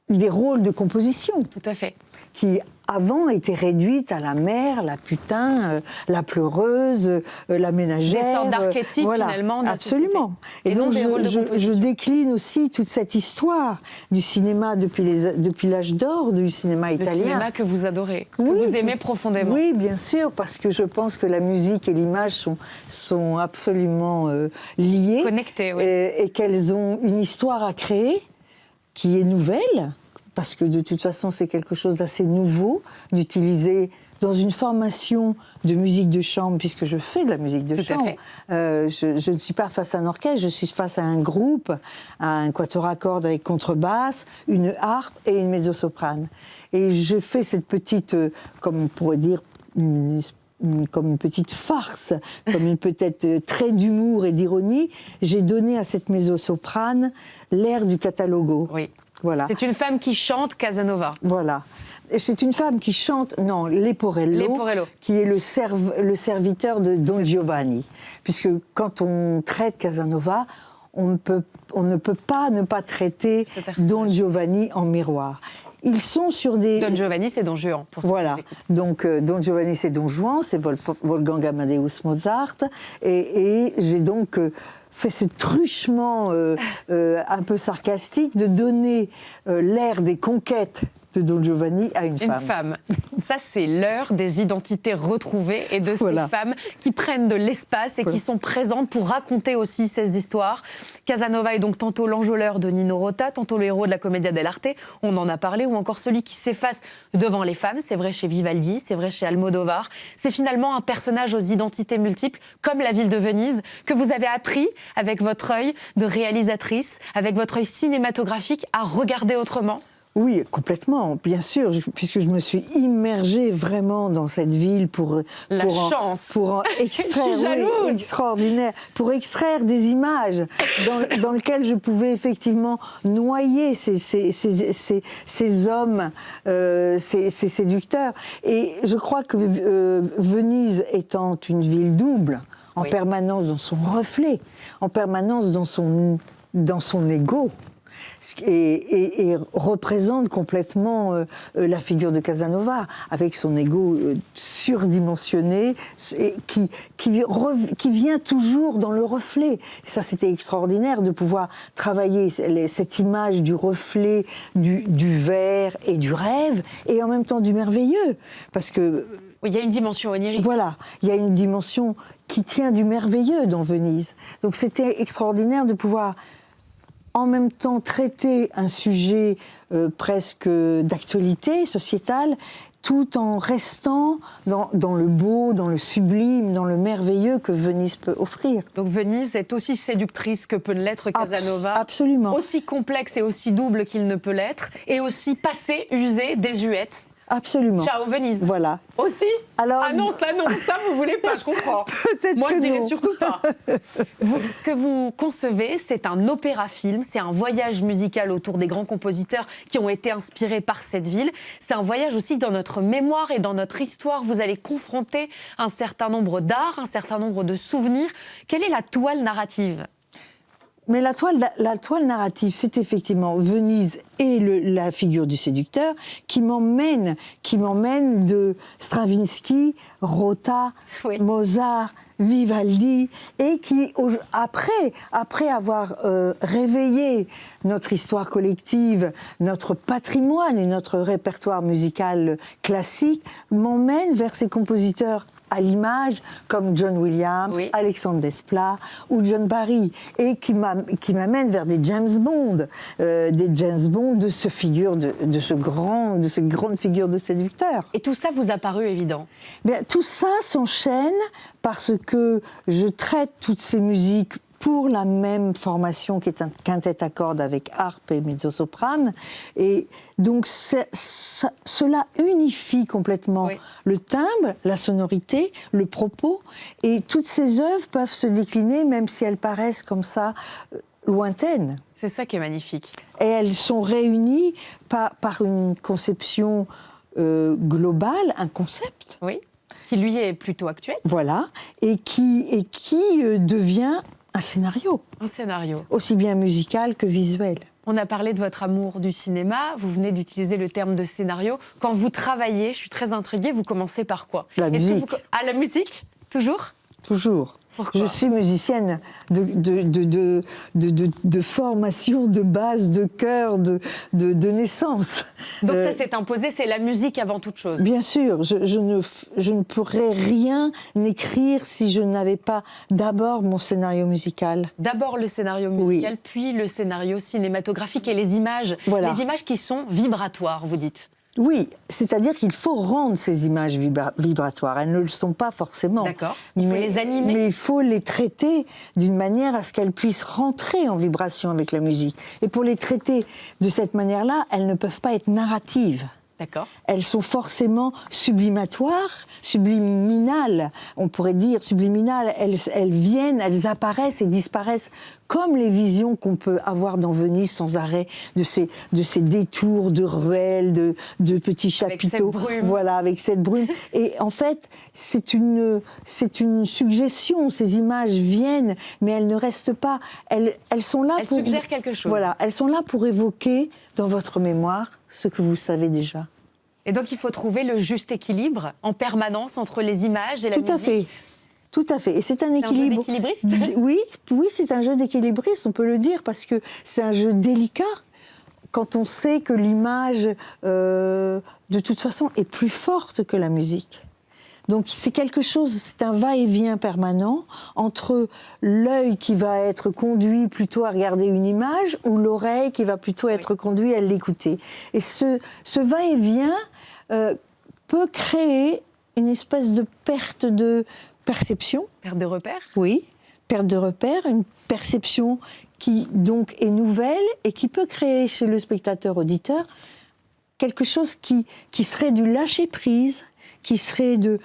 des rôles de composition. Tout à fait. Qui avant étaient réduites à la mère, la putain, la pleureuse, la ménagère. Des sortes d'archétypes finalement de la absolument. Société. Et donc je décline aussi toute cette histoire du cinéma depuis l'âge d'or du cinéma italien. Le cinéma que vous adorez, que vous aimez profondément. Oui, bien sûr, parce que je pense que la musique et l'image sont absolument liées. Connectées, oui. Et qu'elles ont une histoire à créer qui est nouvelle. Parce que de toute façon, c'est quelque chose d'assez nouveau d'utiliser dans une formation de musique de chambre, puisque je fais de la musique de chambre. Je ne suis pas face à un orchestre, je suis face à un groupe, à un quatuor à cordes avec contrebasse, une harpe et une mezzo-soprane. Et je fais cette petite, comme on pourrait dire, comme une petite farce, comme une peut-être trait d'humour et d'ironie. J'ai donné à cette mezzo-soprane l'air du catalogo. Oui. Voilà. C'est une femme qui chante Casanova. Voilà. C'est une femme qui chante, Leporello, qui est le serviteur de Don Giovanni. Puisque quand on traite Casanova, on ne peut pas ne pas traiter Don Giovanni en miroir. Ils sont sur des... Don Giovanni, c'est Don Juan, pour ceux voilà. Donc, Don Giovanni, c'est Don Juan, c'est Wolfgang Amadeus Mozart. Et j'ai donc... fait ce truchement un peu sarcastique de donner l'air des conquêtes de Don Giovanni à une femme. Une femme. Ça, c'est l'heure des identités retrouvées et de ces femmes qui prennent de l'espace et qui sont présentes pour raconter aussi ces histoires. Casanova est donc tantôt l'enjôleur de Nino Rota, tantôt le héros de la commedia dell'arte, on en a parlé, ou encore celui qui s'efface devant les femmes. C'est vrai chez Vivaldi, c'est vrai chez Almodovar. C'est finalement un personnage aux identités multiples, comme la ville de Venise, que vous avez appris avec votre œil de réalisatrice, avec votre œil cinématographique, à regarder autrement. Oui, complètement, bien sûr, puisque je me suis immergée vraiment dans cette ville pour extraire, extraordinaire, pour extraire des images dans lesquelles je pouvais effectivement noyer ces hommes, ces séducteurs. Et je crois que Venise étant une ville double, en permanence dans son reflet, en permanence dans son ego, et représente complètement la figure de Casanova, avec son ego surdimensionné, et qui vient toujours dans le reflet. Et ça, c'était extraordinaire de pouvoir travailler cette image du reflet, du verre et du rêve, et en même temps du merveilleux, parce que... Il y a une dimension onirique. Voilà, il y a une dimension qui tient du merveilleux dans Venise. Donc c'était extraordinaire de pouvoir en même temps traiter un sujet presque d'actualité sociétale, tout en restant dans le beau, dans le sublime, dans le merveilleux que Venise peut offrir. Donc Venise est aussi séductrice que peut l'être Casanova. Absolument. Aussi complexe et aussi double qu'il ne peut l'être, et aussi passée, usée, désuète. Absolument. Ciao Venise. Voilà. Aussi. Alors, ah non, ça vous voulez pas, je comprends. Peut-être Moi, que je dirais non. surtout pas. Ce que vous concevez, c'est un opéra-film, c'est un voyage musical autour des grands compositeurs qui ont été inspirés par cette ville. C'est un voyage aussi dans notre mémoire et dans notre histoire. Vous allez confronter un certain nombre d'arts, un certain nombre de souvenirs. Quelle est la toile narrative ? Mais la toile narrative, c'est effectivement Venise et la figure du séducteur qui m'emmène de Stravinsky, Rota, oui. Mozart, Vivaldi, et qui, après avoir réveillé notre histoire collective, notre patrimoine et notre répertoire musical classique, m'emmène vers ces compositeurs à l'image, comme John Williams, oui. Alexandre Desplat ou John Barry, et qui m'amène vers des James Bond de cette grande figure de séducteur. Et tout ça vous a paru évident ? Bien, tout ça s'enchaîne parce que je traite toutes ces musiques pour la même formation qui est un quintet à cordes avec harpe et mezzo-soprane. Et donc cela unifie complètement oui. le timbre, la sonorité, le propos. Et toutes ces œuvres peuvent se décliner même si elles paraissent comme ça lointaines. C'est ça qui est magnifique. Et elles sont réunies par une conception globale, un concept. Oui, qui lui est plutôt actuel. Voilà, et qui devient un scénario. Un scénario. Aussi bien musical que visuel. On a parlé de votre amour du cinéma, vous venez d'utiliser le terme de scénario. Quand vous travaillez, je suis très intriguée, vous commencez par quoi ? La musique. La musique ? Toujours ? Toujours. Pourquoi ? Je suis musicienne de formation, de base, de cœur, de naissance. Donc ça s'est imposé, c'est la musique avant toute chose. Bien sûr, je ne pourrais rien écrire si je n'avais pas d'abord mon scénario musical. D'abord le scénario musical, oui. Puis le scénario cinématographique et les images. Voilà. Les images qui sont vibratoires, vous dites. Oui, c'est-à-dire qu'il faut rendre ces images vibratoires. Elles ne le sont pas forcément. D'accord. Il faut les animer. Mais il faut les traiter d'une manière à ce qu'elles puissent rentrer en vibration avec la musique. Et pour les traiter de cette manière-là, elles ne peuvent pas être narratives. D'accord. Elles sont forcément sublimatoires, subliminales, on pourrait dire subliminales. Elles viennent, elles apparaissent et disparaissent, comme les visions qu'on peut avoir dans Venise sans arrêt, de ces détours, de ruelles, de petits chapiteaux. Avec cette brume. Voilà, avec cette brume. Et en fait, c'est une suggestion. Ces images viennent, mais elles ne restent pas. Elles sont là pour... Elles suggèrent quelque chose. Voilà, elles sont là pour évoquer dans votre mémoire ce que vous savez déjà. Et donc il faut trouver le juste équilibre en permanence entre les images et la musique. Tout à fait. Tout à fait. Et c'est un équilibre. C'est un jeu d'équilibriste. Oui, c'est un jeu d'équilibriste, on peut le dire, parce que c'est un jeu délicat. Quand on sait que l'image, de toute façon, est plus forte que la musique. Donc c'est quelque chose, c'est un va-et-vient permanent entre l'œil qui va être conduit plutôt à regarder une image ou l'oreille qui va plutôt être conduite à l'écouter. Et ce va-et-vient peut créer une espèce de perte de perception. Perte de repère ? Oui, perte de repère, une perception qui donc est nouvelle et qui peut créer chez le spectateur-auditeur quelque chose qui serait du lâcher-prise, qui serait de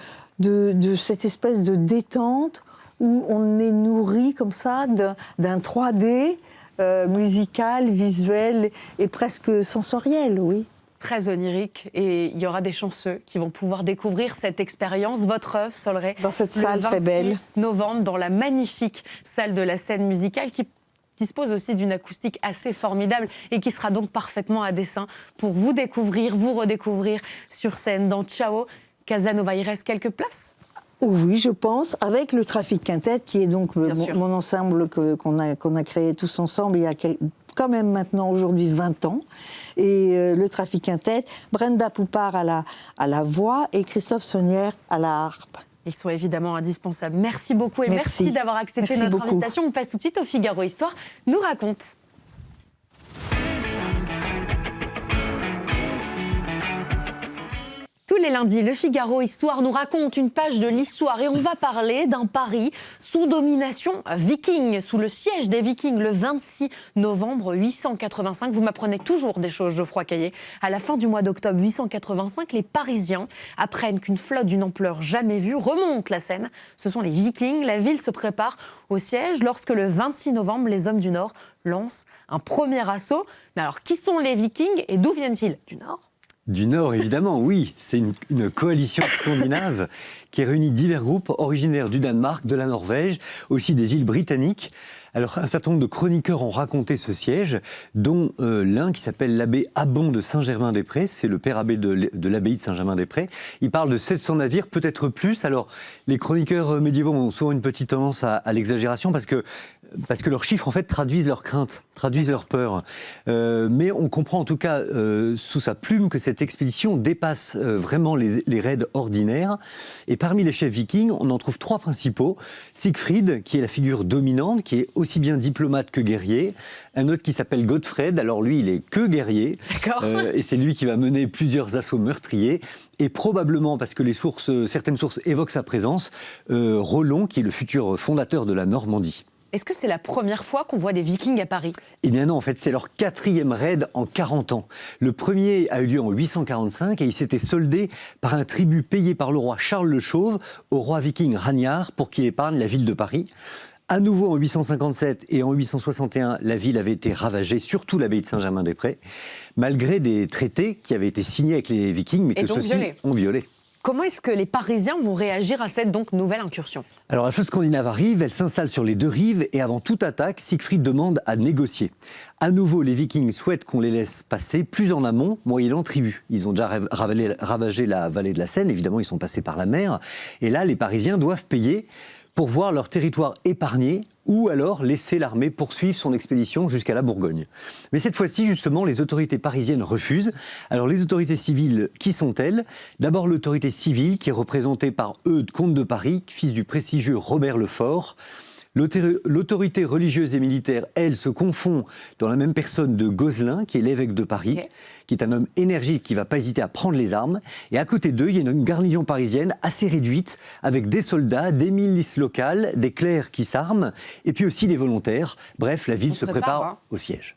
cette espèce de détente où on est nourri comme ça d'un 3D musical, visuel et presque sensoriel, oui. Très onirique, et il y aura des chanceux qui vont pouvoir découvrir cette expérience, votre œuvre, Solray. Dans cette salle très belle. Le 26 novembre, dans la magnifique salle de la scène musicale qui dispose aussi d'une acoustique assez formidable et qui sera donc parfaitement à dessein pour vous découvrir, vous redécouvrir sur scène dans Ciao Casanova. Il reste quelques places ? Oui, je pense, avec le Trafic Quintet, qui est donc mon ensemble qu'on a créé tous ensemble il y a quand même maintenant aujourd'hui 20 ans. Et le Trafic Quintet, Brenda Poupard à la voix et Christophe Saunière à la harpe. Ils sont évidemment indispensables. Merci beaucoup et merci d'avoir accepté notre invitation. On passe tout de suite au Figaro Histoire nous raconte. Tous les lundis, le Figaro Histoire nous raconte une page de l'histoire et on va parler d'un Paris sous domination viking, sous le siège des Vikings le 26 novembre 885. Vous m'apprenez toujours des choses, Geoffroy Caillet. À la fin du mois d'octobre 885, les Parisiens apprennent qu'une flotte d'une ampleur jamais vue remonte la Seine. Ce sont les Vikings. La ville se prépare au siège lorsque le 26 novembre, les hommes du Nord lancent un premier assaut. Mais alors, qui sont les Vikings et d'où viennent-ils ? Du Nord ? Du Nord, évidemment, oui. C'est une coalition scandinave qui réunit divers groupes originaires du Danemark, de la Norvège, aussi des îles britanniques. Alors, un certain nombre de chroniqueurs ont raconté ce siège, dont l'un qui s'appelle l'abbé Abbon de Saint-Germain-des-Prés. C'est le père abbé de l'abbaye de Saint-Germain-des-Prés. Il parle de 700 navires, peut-être plus. Alors, les chroniqueurs médiévaux ont souvent une petite tendance à l'exagération parce que leurs chiffres, en fait, traduisent leurs craintes, traduisent leurs peurs. Mais on comprend en tout cas, sous sa plume, que cette expédition dépasse vraiment les raids ordinaires. Et parmi les chefs vikings, on en trouve 3 principaux. Siegfried, qui est la figure dominante, qui est aussi bien diplomate que guerrier. Un autre qui s'appelle Godfred, alors lui, il est que guerrier. Et c'est lui qui va mener plusieurs assauts meurtriers. Et probablement, parce que certaines sources évoquent sa présence, Rollon, qui est le futur fondateur de la Normandie. Est-ce que c'est la première fois qu'on voit des Vikings à Paris ? Eh bien non, en fait, c'est leur 4e raid en 40 ans. Le premier a eu lieu en 845 et il s'était soldé par un tribut payé par le roi Charles le Chauve au roi viking Ragnar pour qu'il épargne la ville de Paris. À nouveau en 857 et en 861, la ville avait été ravagée, surtout l'abbaye de Saint-Germain-des-Prés, malgré des traités qui avaient été signés avec les Vikings, mais que ceux-ci ont violés. Comment est-ce que les Parisiens vont réagir à cette nouvelle incursion ? Alors la flotte scandinave arrive, elle s'installe sur les 2 rives et avant toute attaque, Siegfried demande à négocier. À nouveau, les Vikings souhaitent qu'on les laisse passer plus en amont, moyennant tribut. Ils ont déjà ravagé la vallée de la Seine, évidemment ils sont passés par la mer. Et là, les Parisiens doivent payer pour voir leur territoire épargné ou alors laisser l'armée poursuivre son expédition jusqu'à la Bourgogne. Mais cette fois-ci, justement, les autorités parisiennes refusent. Alors les autorités civiles, qui sont-elles ? D'abord l'autorité civile qui est représentée par Eudes, comte de Paris, fils du prestigieux Robert le Fort. L'autorité religieuse et militaire, elle, se confond dans la même personne de Gozlin, qui est l'évêque de Paris, qui est un homme énergique qui ne va pas hésiter à prendre les armes. Et à côté d'eux, il y a une garnison parisienne assez réduite, avec des soldats, des milices locales, des clercs qui s'arment, et puis aussi des volontaires. Bref, la ville se prépare au siège.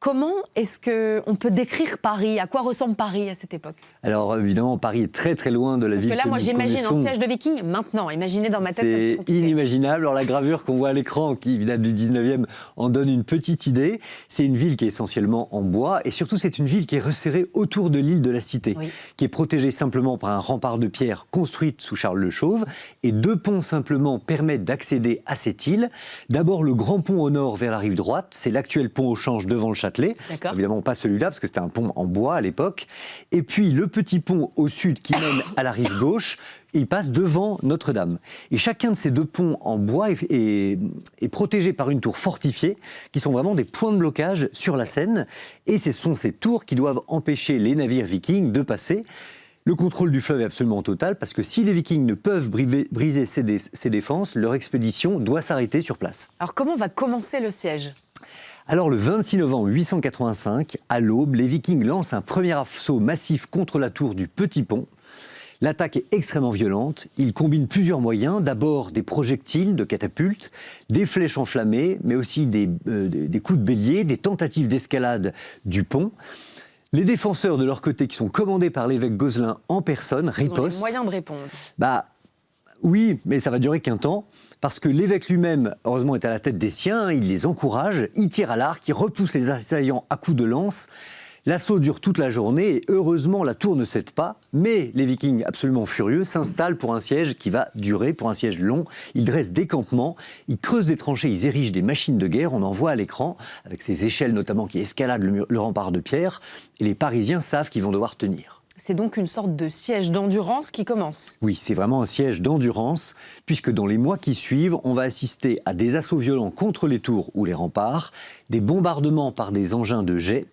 Comment est-ce qu'on peut décrire Paris ? À quoi ressemble Paris à cette époque ? Alors évidemment, Paris est très très loin de la ville que nous connaissons. Parce que là, moi j'imagine un siège de Vikings maintenant. Imaginez dans ma tête comme c'est compliqué. C'est inimaginable. Alors la gravure qu'on voit à l'écran, qui date du 19e, en donne une petite idée. C'est une ville qui est essentiellement en bois. Et surtout, c'est une ville qui est resserrée autour de l'île de la Cité, qui est protégée simplement par un rempart de pierre construite sous Charles le Chauve. Et 2 ponts simplement permettent d'accéder à cette île. D'abord, le grand pont au nord vers la rive droite. C'est l'actuel pont au Change devant le Châtelet. Évidemment pas celui-là parce que c'était un pont en bois à l'époque. Et puis le petit pont au sud qui mène à la rive gauche, il passe devant Notre-Dame. Et chacun de ces 2 ponts en bois est protégé par une tour fortifiée qui sont vraiment des points de blocage sur la Seine. Et ce sont ces tours qui doivent empêcher les navires vikings de passer. Le contrôle du fleuve est absolument total parce que si les Vikings ne peuvent briser ces défenses, leur expédition doit s'arrêter sur place. Alors comment va commencer le siège ? Alors le 26 novembre 885, à l'aube, les Vikings lancent un premier assaut massif contre la tour du Petit Pont. L'attaque est extrêmement violente. Ils combinent plusieurs moyens. D'abord des projectiles de catapultes, des flèches enflammées, mais aussi des coups de bélier, des tentatives d'escalade du pont. Les défenseurs de leur côté, qui sont commandés par l'évêque Gozlin en personne, ripostent. Ils ont les moyens de répondre. Oui, mais ça va durer qu'un temps, parce que l'évêque lui-même, heureusement, est à la tête des siens, il les encourage, il tire à l'arc, il repousse les assaillants à coups de lance. L'assaut dure toute la journée et heureusement la tour ne cède pas, mais les Vikings absolument furieux s'installent pour un siège qui va durer, pour un siège long. Ils dressent des campements, ils creusent des tranchées, ils érigent des machines de guerre, on en voit à l'écran, avec ces échelles notamment qui escaladent le rempart de pierre, et les Parisiens savent qu'ils vont devoir tenir. C'est donc une sorte de siège d'endurance qui commence. Oui, c'est vraiment un siège d'endurance, puisque dans les mois qui suivent, on va assister à des assauts violents contre les tours ou les remparts, des bombardements par des engins de jet,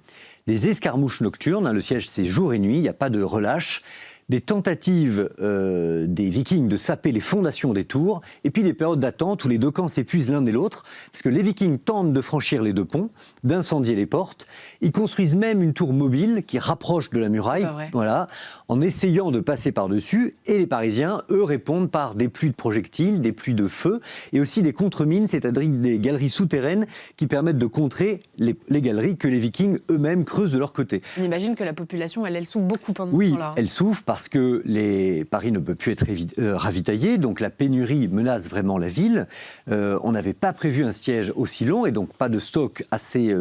des escarmouches nocturnes, le siège c'est jour et nuit, il n'y a pas de relâche, des tentatives des Vikings de saper les fondations des tours, et puis des périodes d'attente où les deux camps s'épuisent l'un et l'autre, parce que les Vikings tentent de franchir les deux ponts, d'incendier les portes. Ils construisent même une tour mobile qui rapproche de la muraille, voilà, en essayant de passer par-dessus, et les Parisiens, eux, répondent par des pluies de projectiles, des pluies de feu, et aussi des contre-mines, c'est-à-dire des galeries souterraines qui permettent de contrer les galeries que les Vikings eux-mêmes creusent de leur côté. On imagine que la population, elle souffre beaucoup pendant ce temps-là. Oui, elle souffre parce que Paris ne peut plus être ravitaillé, donc la pénurie menace vraiment la ville. On n'avait pas prévu un siège aussi long et donc pas de stock assez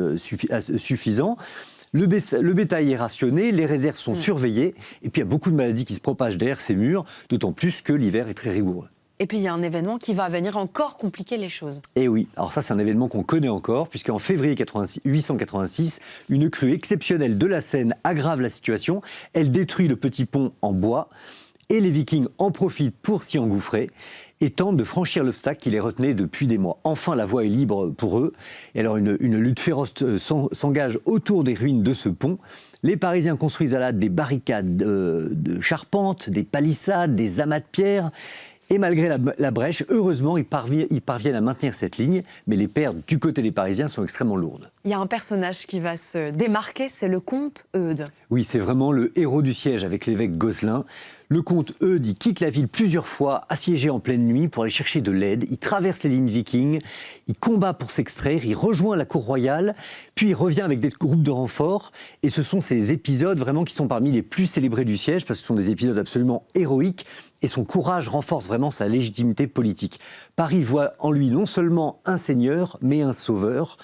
suffisant. Le bétail est rationné, les réserves sont surveillées, et puis il y a beaucoup de maladies qui se propagent derrière ces murs, d'autant plus que l'hiver est très rigoureux. Et puis il y a un événement qui va venir encore compliquer les choses. Et oui, alors ça c'est un événement qu'on connaît encore, puisqu'en février 886, une crue exceptionnelle de la Seine aggrave la situation, elle détruit le petit pont en bois, et les Vikings en profitent pour s'y engouffrer et tentent de franchir l'obstacle qui les retenait depuis des mois. Enfin, la voie est libre pour eux. Et alors, une lutte féroce s'engage autour des ruines de ce pont. Les Parisiens construisent à la hâte des barricades de charpente, des palissades, des amas de pierre. Et malgré la brèche, heureusement, ils parviennent à maintenir cette ligne, mais les pertes du côté des Parisiens sont extrêmement lourdes. Il y a un personnage qui va se démarquer, c'est le comte Eudes. Oui, c'est vraiment le héros du siège avec l'évêque Gozlin. Le comte Eudes, il quitte la ville plusieurs fois, assiégé en pleine nuit, pour aller chercher de l'aide. Il traverse les lignes vikings, il combat pour s'extraire, il rejoint la cour royale, puis il revient avec des groupes de renforts. Et ce sont ces épisodes vraiment qui sont parmi les plus célébrés du siège, parce que ce sont des épisodes absolument héroïques, et son courage renforce vraiment sa légitimité politique. Paris voit en lui non seulement un seigneur, mais un sauveur.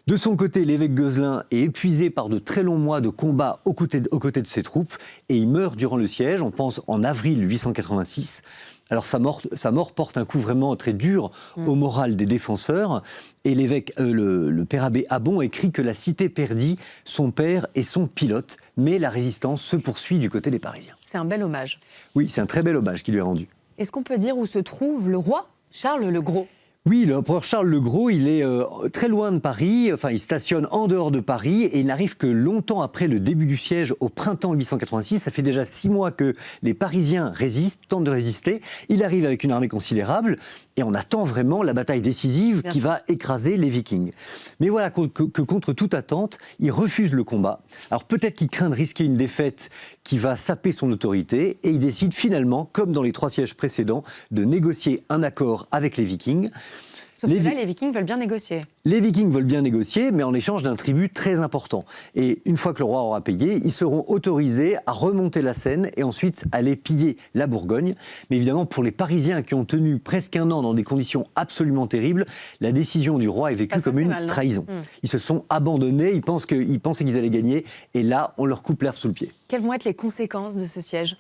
De son côté, l'évêque Gozlin est épuisé par de très longs mois de combat aux côtés de ses troupes et il meurt durant le siège, on pense en avril 886. Alors sa mort porte un coup vraiment très dur au moral des défenseurs et l'évêque, le père abbé Abon écrit que la cité perdit son père et son pilote, mais la résistance se poursuit du côté des Parisiens. C'est un bel hommage. Oui, c'est un très bel hommage qui lui est rendu. Est-ce qu'on peut dire où se trouve le roi Charles le Gros ? Oui, l'empereur Charles le Gros, il est très loin de Paris, enfin il stationne en dehors de Paris et il n'arrive que longtemps après le début du siège au printemps 886. Ça fait déjà 6 mois que les Parisiens résistent, tentent de résister. Il arrive avec une armée considérable et on attend vraiment la bataille décisive qui va écraser les Vikings. Mais voilà que contre toute attente, il refuse le combat. Alors peut-être qu'il craint de risquer une défaite qui va saper son autorité et il décide finalement, comme dans les 3 sièges précédents, de négocier un accord avec les Vikings. Sauf que là, les Vikings veulent bien négocier. Les Vikings veulent bien négocier, mais en échange d'un tribut très important. Et une fois que le roi aura payé, ils seront autorisés à remonter la Seine et ensuite aller piller la Bourgogne. Mais évidemment, pour les Parisiens qui ont tenu presque un an dans des conditions absolument terribles, la décision du roi est vécue comme une trahison. Ils se sont abandonnés, ils pensaient qu'ils allaient gagner, et là, on leur coupe l'herbe sous le pied. Quelles vont être les conséquences de ce siège ?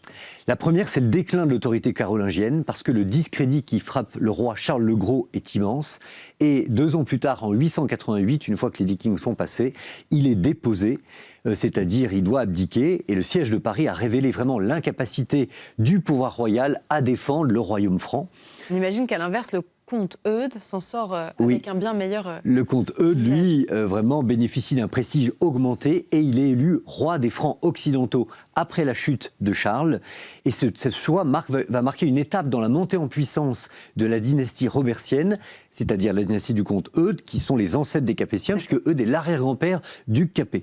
La première, c'est le déclin de l'autorité carolingienne, parce que le discrédit qui frappe le roi Charles le Gros est immense. Et 2 ans plus tard, en 888, une fois que les Vikings sont passés, il est déposé, c'est-à-dire il doit abdiquer. Et le siège de Paris a révélé vraiment l'incapacité du pouvoir royal à défendre le royaume franc. On imagine qu'à l'inverse, le comte Eudes s'en sort avec un bien meilleur... Le comte Eudes, lui, vraiment bénéficie d'un prestige augmenté et il est élu roi des Francs occidentaux après la chute de Charles. Et ce choix va marquer une étape dans la montée en puissance de la dynastie robertienne, c'est-à-dire la dynastie du comte Eudes, qui sont les ancêtres des Capétiens, puisque Eudes est l'arrière-grand-père du Capet.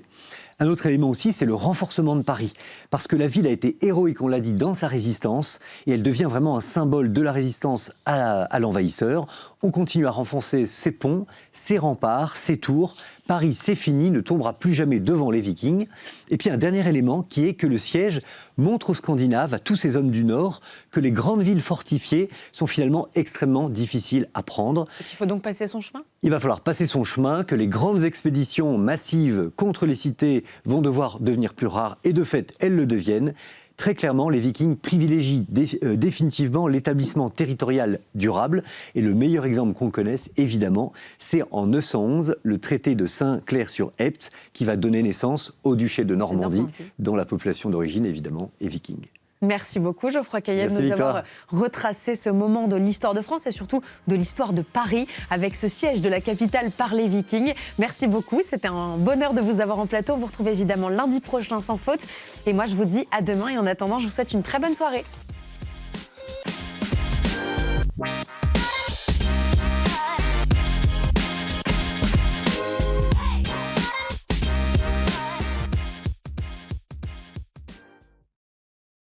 Un autre élément aussi, c'est le renforcement de Paris. Parce que la ville a été héroïque, on l'a dit, dans sa résistance, et elle devient vraiment un symbole de la résistance à l'envahisseur. On continue à renforcer ses ponts, ses remparts, ses tours. Paris, c'est fini, ne tombera plus jamais devant les Vikings. Et puis un dernier élément qui est que le siège montre aux Scandinaves, à tous ces hommes du Nord, que les grandes villes fortifiées sont finalement extrêmement difficiles à prendre. Il faut donc passer son chemin ? Il va falloir passer son chemin, que les grandes expéditions massives contre les cités vont devoir devenir plus rares, et de fait, elles le deviennent. Très clairement, les Vikings privilégient définitivement l'établissement territorial durable. Et le meilleur exemple qu'on connaisse, évidemment, c'est en 911, le traité de Saint-Clair-sur-Epte, qui va donner naissance au duché de Normandie, dont la population d'origine, évidemment, est viking. Merci beaucoup Geoffroy Cayenne de nous avoir retracé ce moment de l'histoire de France et surtout de l'histoire de Paris avec ce siège de la capitale par les Vikings. Merci beaucoup, c'était un bonheur de vous avoir en plateau. Vous retrouvez évidemment lundi prochain sans faute. Et moi je vous dis à demain et en attendant je vous souhaite une très bonne soirée.